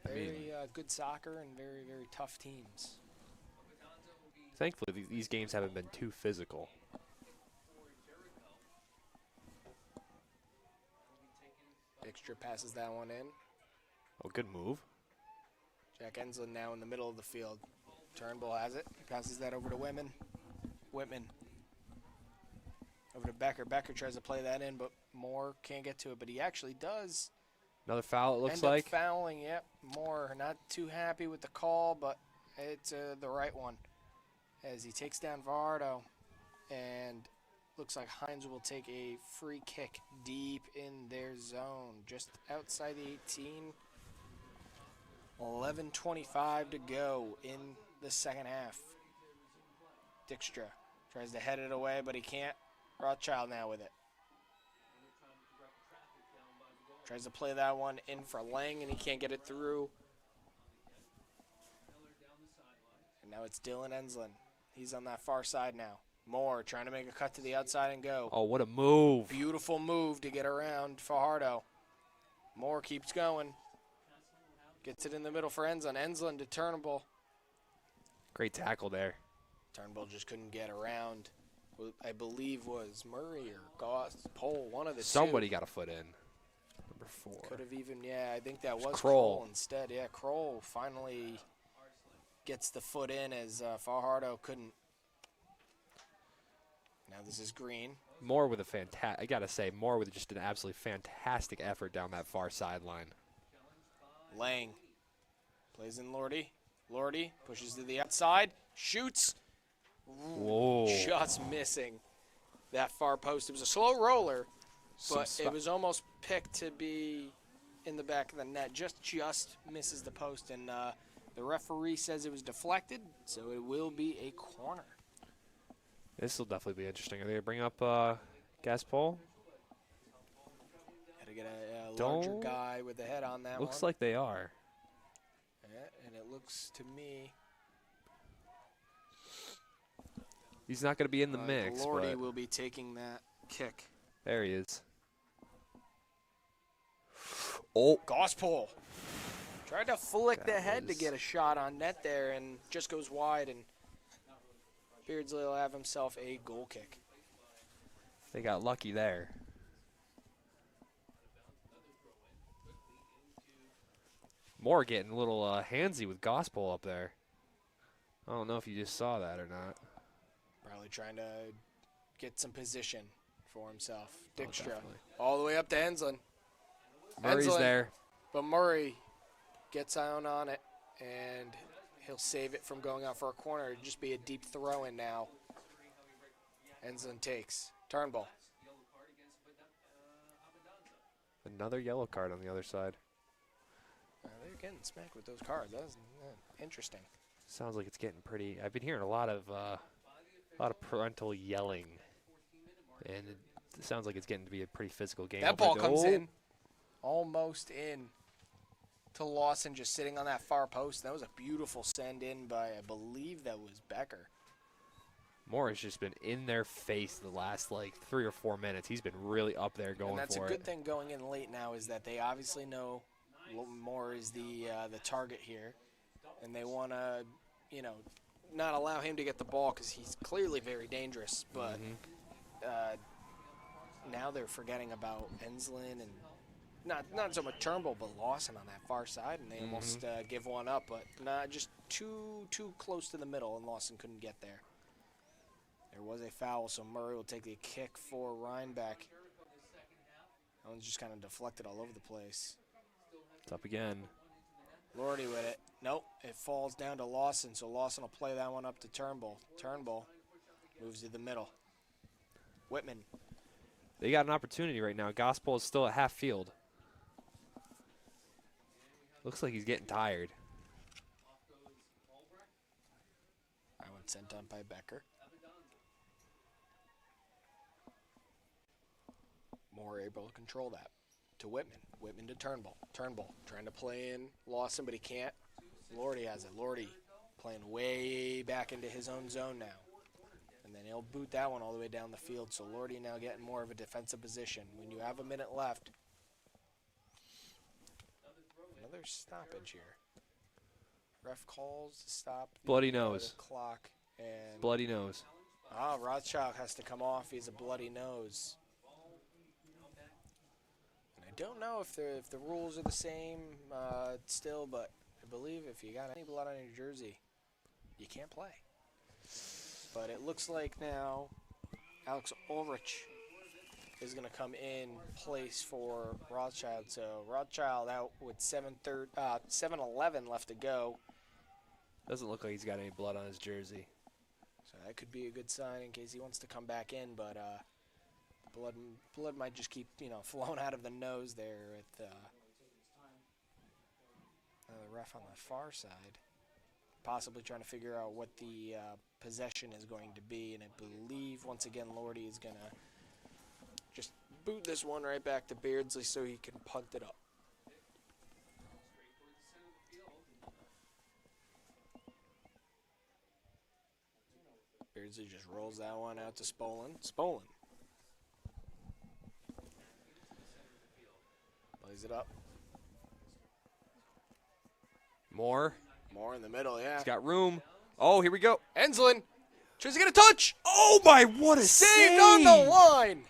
very good soccer and very, very tough teams. Thankfully, these games haven't been too physical. Extra passes that one in. Oh, good move. Jack Enslin now in the middle of the field. Turnbull has it. Passes that over to Whitman. Whitman. Over to Becker. Becker tries to play that in, but Moore can't get to it. But he actually does. Another foul, it looks end like. Up fouling, yep. Moore not too happy with the call, but it's the right one. As he takes down Vardo, and looks like Hines will take a free kick deep in their zone, just outside the 18. 11:25 to go in the second half. Dykstra tries to head it away, but he can't. Rothschild now with it. Tries to play that one in for Lang, and he can't get it through. And now it's Dylan Enslin. He's on that far side now. Moore trying to make a cut to the outside and go. Oh, what a move. Beautiful move to get around Fajardo. Moore keeps going. Gets it in the middle for Enslin. Enslin to Turnbull. Great tackle there. Turnbull just couldn't get around. I believe was Murray or Goss, Pole, one of the Somebody two. got a foot in. Number 4. Could have even, I think that was Kroll. Kroll instead. Yeah, Kroll finally gets the foot in as Fajardo couldn't. Now this is Green. Moore with a I got to say, Moore with just an absolutely fantastic effort down that far sideline. Lang plays in Lordy. Lordy pushes to the outside, shoots. Whoa. Just missing that far post. It was a slow roller, but it was almost picked to be in the back of the net. Just misses the post, and the referee says it was deflected, so it will be a corner. This will definitely be interesting. Are they going to bring up Gaspol? Got to get a larger guy with the head on that one. Looks like they are. Yeah, and it looks to me. He's not going to be in the mix. Lordy will be taking that kick. There he is. Oh. Gospel. Tried to flick the head to get a shot on net there and just goes wide, and Beardsley will have himself a goal kick. They got lucky there. Moore getting a little handsy with Gospel up there. I don't know if you just saw that or not. Probably trying to get some position for himself. Dykstra all the way up to Enslin. Murray's there. But Murray gets on it, and he'll save it from going out for a corner. It'll just be a deep throw in now. Enslin takes. Turnbull. Another yellow card on the other side. They're getting smacked with those cards. That's interesting. Sounds like it's getting pretty. I've been hearing a lot of parental yelling, and it sounds like it's getting to be a pretty physical game. That ball comes in, almost in to Lawson, just sitting on that far post. That was a beautiful send in by, I believe that was Becker. Moore has just been in their face the last 3 or 4 minutes. He's been really up there going for it. And that's a good thing going in late now is that they obviously know Moore is the target here, and they want to, not allow him to get the ball because he's clearly very dangerous. But now they're forgetting about Enslin and not so much Turnbull, but Lawson on that far side, and they almost give one up, but not just too close to the middle, and Lawson couldn't get there. There was a foul, so Murray will take the kick for Rhinebeck. That one's just kind of deflected all over the place. It's up again. Lordy with it. Nope, it falls down to Lawson, so Lawson will play that one up to Turnbull. Turnbull moves to the middle. Whitman. They got an opportunity right now. Gospel is still at half field. Looks like he's getting tired. I went sent on by Becker. Moore able to control that. To Whitman. Whitman to Turnbull. Turnbull trying to play in Lawson, but he can't. Lordy has it. Lordy playing way back into his own zone now. And then he'll boot that one all the way down the field. So Lordy now getting more of a defensive position. When you have a minute left. Another stoppage here. Ref calls to stop. Bloody nose. Clock and bloody nose. Rothschild has to come off. He's a bloody nose. And I don't know if the rules are the same still, but I believe if you got any blood on your jersey, you can't play. But it looks like now Alex Ulrich is going to come in place for Rothschild. So Rothschild out with 7:11 left to go. Doesn't look like he's got any blood on his jersey. So that could be a good sign in case he wants to come back in. But blood might just keep flowing out of the nose there with the ref on the far side. Possibly trying to figure out what the possession is going to be. And I believe, once again, Lordy is going to just boot this one right back to Beardsley so he can punt it up. Beardsley just rolls that one out to Spolin. Spolin plays it up. More in the middle, yeah. He's got room. Oh, here we go. Enslin tries to get a touch. Oh, my, what a save on the line.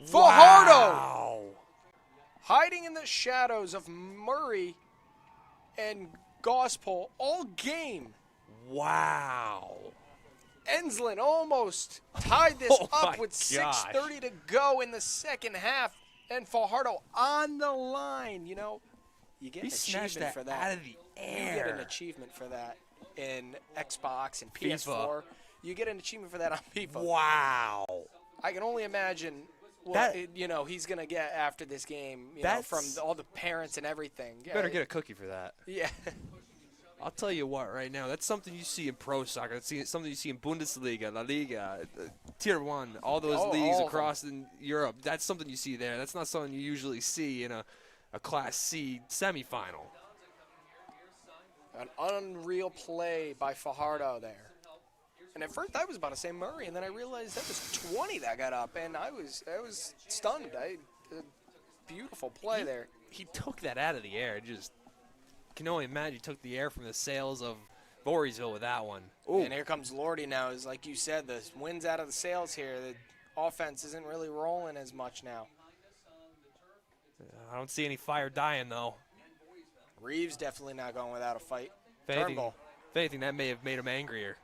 Fajardo. Wow. Hiding in the shadows of Murray and Gospel all game. Wow. Enslin almost tied this up with gosh. 6:30 to go in the second half. And Fajardo on the line, you get an achievement for that. Out of the air. You get an achievement for that in Xbox and PS4. FIFA. You get an achievement for that on FIFA. Wow. I can only imagine what he's going to get after this game from all the parents and everything. You better get a cookie for that. Yeah. I'll tell you what, right now, that's something you see in pro soccer. That's something you see in Bundesliga, La Liga, Tier 1, all those leagues across in Europe. That's something you see there. That's not something you usually see in a Class C semifinal. An unreal play by Fajardo there. And at first I was about to say Murray, and then I realized that was 20 that got up, and I was stunned. Beautiful play there. He took that out of the air. Just can only imagine he took the air from the sails of Voorheesville with that one. Ooh. And here comes Lordy now. Is like you said, the wind's out of the sails here. The offense isn't really rolling as much now. I don't see any fire dying, though. Reeves definitely not going without a fight. If anything, that may have made him angrier.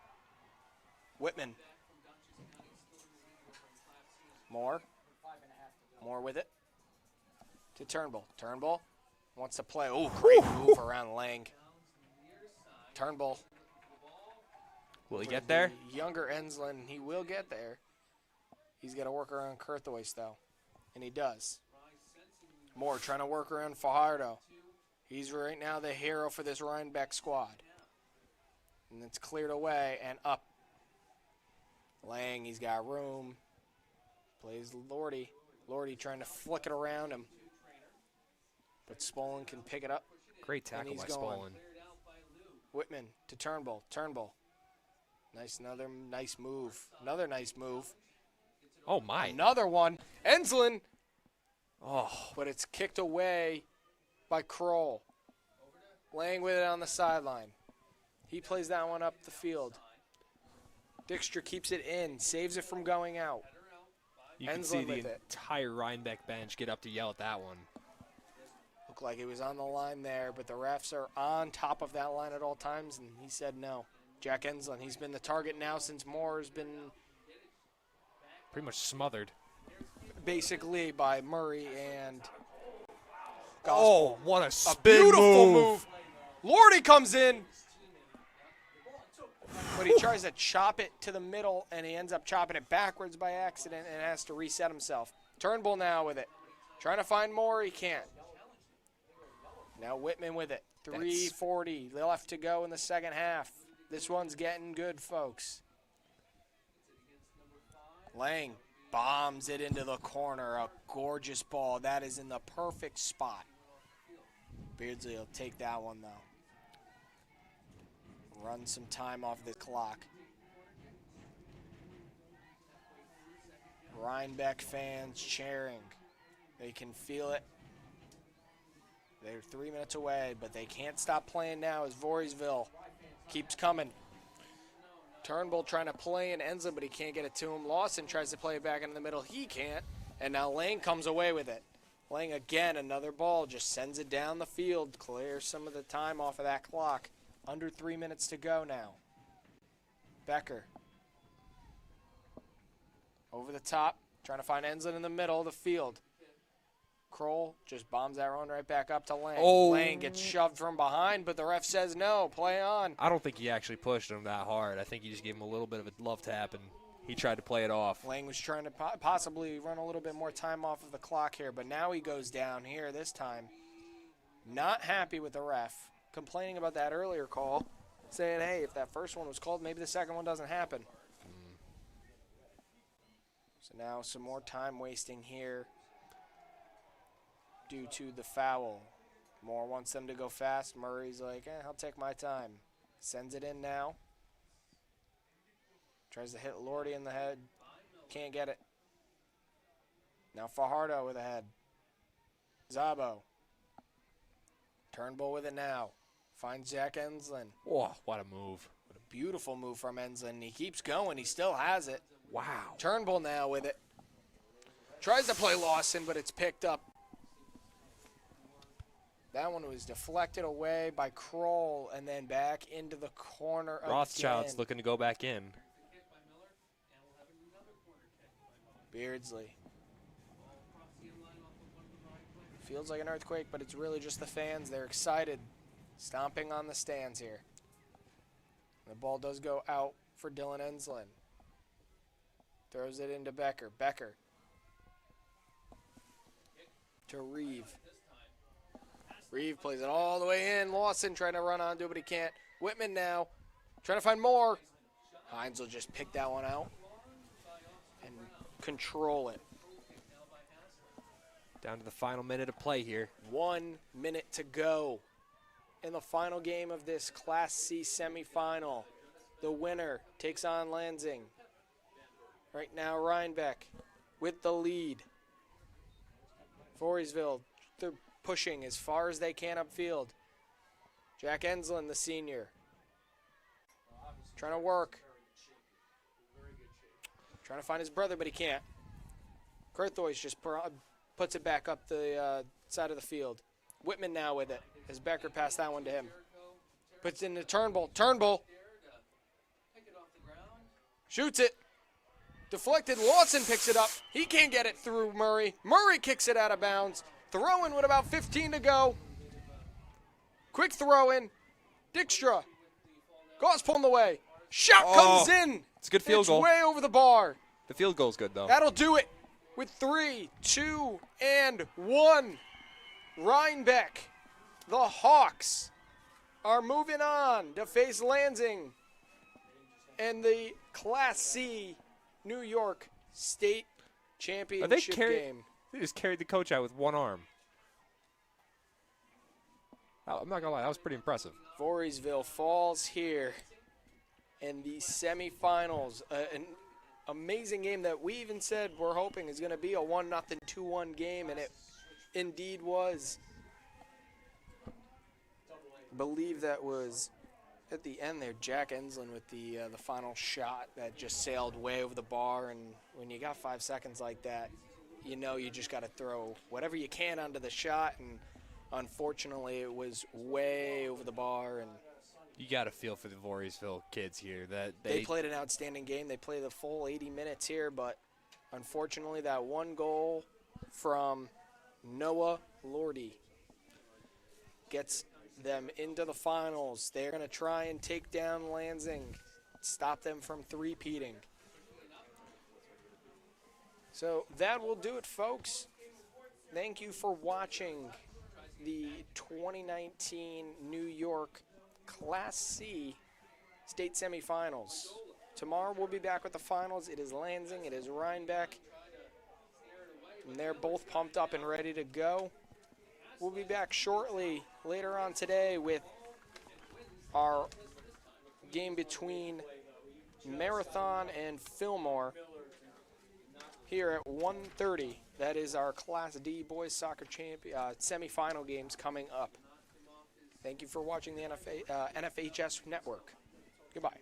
Whitman. More with it. To Turnbull. Turnbull wants to play. Oh, great move around Lang. Turnbull. Will he get there? Younger Enslin, he will get there. He's got to work around Kurthwaite, though. And he does. Moore trying to work around Fajardo. He's right now the hero for this Rhinebeck squad. And it's cleared away and up. Lang, he's got room. Plays Lordy. Lordy trying to flick it around him. But Spolin can pick it up. Great tackle by Spolin. Whitman to Turnbull. Turnbull. Another nice move. Another nice move. Oh, my. Another one. Enslin. Oh. But it's kicked away by Kroll. Lang with it on the sideline. He plays that one up the field. Dijkstra keeps it in. Saves it from going out. You can see the entire Rhinebeck bench get up to yell at that one. Looked like it was on the line there, but the refs are on top of that line at all times, and he said no. Jack Enslin, he's been the target now since Moore's been pretty much smothered. Basically by Murray and Gospel. Oh, what a spin beautiful move. Lordy comes in, but he tries to chop it to the middle, and he ends up chopping it backwards by accident and has to reset himself. Turnbull now with it. Trying to find more, he can't. Now Whitman with it. 3:40 left to go in the second half. This one's getting good, folks. Lang bombs it into the corner. A gorgeous ball. That is in the perfect spot. Beardsley will take that one, though. Run some time off the clock. Rhinebeck fans cheering. They can feel it. They're 3 minutes away, but they can't stop playing now as Voorheesville keeps coming. Turnbull trying to play in Enslin, but he can't get it to him. Lawson tries to play it back into the middle. He can't. And now Lang comes away with it. Lang again, another ball, just sends it down the field, clears some of the time off of that clock. Under 3 minutes to go now. Becker. Over the top, trying to find Enslin in the middle of the field. Kroll just bombs that run right back up to Lang. Oh. Lang gets shoved from behind, but the ref says no, play on. I don't think he actually pushed him that hard. I think he just gave him a little bit of a love tap, and he tried to play it off. Lang was trying to possibly run a little bit more time off of the clock here, but now he goes down here this time. Not happy with the ref. Complaining about that earlier call, saying, hey, if that first one was called, maybe the second one doesn't happen. So now some more time wasting here due to the foul. Moore wants them to go fast. Murray's like, I'll take my time. Sends it in now. Tries to hit Lordy in the head. Can't get it. Now Fajardo with a head. Zabo. Turnbull with it now. Finds Jack Enslin. Oh, what a move. What a beautiful move from Enslin. He keeps going. He still has it. Wow. Turnbull now with it. Tries to play Lawson, but it's picked up. That one was deflected away by Kroll and then back into the corner Rothschild's again. looking to go back in. Beardsley. Feels like an earthquake, but it's really just the fans. They're excited. Stomping on the stands here. The ball does go out for Dylan Enslin. Throws it into Becker. Becker. To Reeve. Reeve plays it all the way in. Lawson trying to run onto it, but he can't. Whitman now trying to find more. Hines will just pick that one out and control it. Down to the final minute of play here. 1 minute to go in the final game of this Class C semifinal. The winner takes on Lansing. Right now, Rhinebeck with the lead. Voorheesville, they're pushing as far as they can upfield. Jack Enslin, the senior, trying to work. Trying to find his brother, but he can't. Kurthois just puts it back up the side of the field. Whitman now with it as Becker passed that one to him. Puts it in the Turnbull. Turnbull shoots it. Deflected. Lawson picks it up. He can't get it through Murray. Murray kicks it out of bounds. Throw in with about 15 to go. Quick throw in. Dijkstra. Goss pulling the way. Shot comes in. It's a good field goal. It's way over the bar. The field goal's good, though. That'll do it with 3, 2, and 1. Rhinebeck, the Hawks, are moving on to face Lansing in the Class C New York State Championship game. They just carried the coach out with one arm. I'm not going to lie, that was pretty impressive. Voorheesville falls here in the semifinals. An amazing game that we even said we're hoping is going to be a 1-0, 2-1 game, and it indeed was. I believe that was at the end there, Jack Enslin with the final shot that just sailed way over the bar. And when you got 5 seconds like that, you know you just got to throw whatever you can onto the shot. And unfortunately, it was way over the bar. And you got to feel for the Voorheesville kids here. That they played an outstanding game. They played the full 80 minutes here, but unfortunately, that one goal from Noah Lordy gets them into the finals. They're going to try and take down Lansing, stop them from three-peating. So that will do it, folks. Thank you for watching the 2019 New York Class C state semifinals. Tomorrow we'll be back with the finals. It is Lansing, it is Rhinebeck, and they're both pumped up and ready to go. We'll be back shortly later on today with our game between Marathon and Fillmore here at 1:30. That is our Class D boys soccer semifinal games coming up. Thank you for watching the NFHS Network. Goodbye.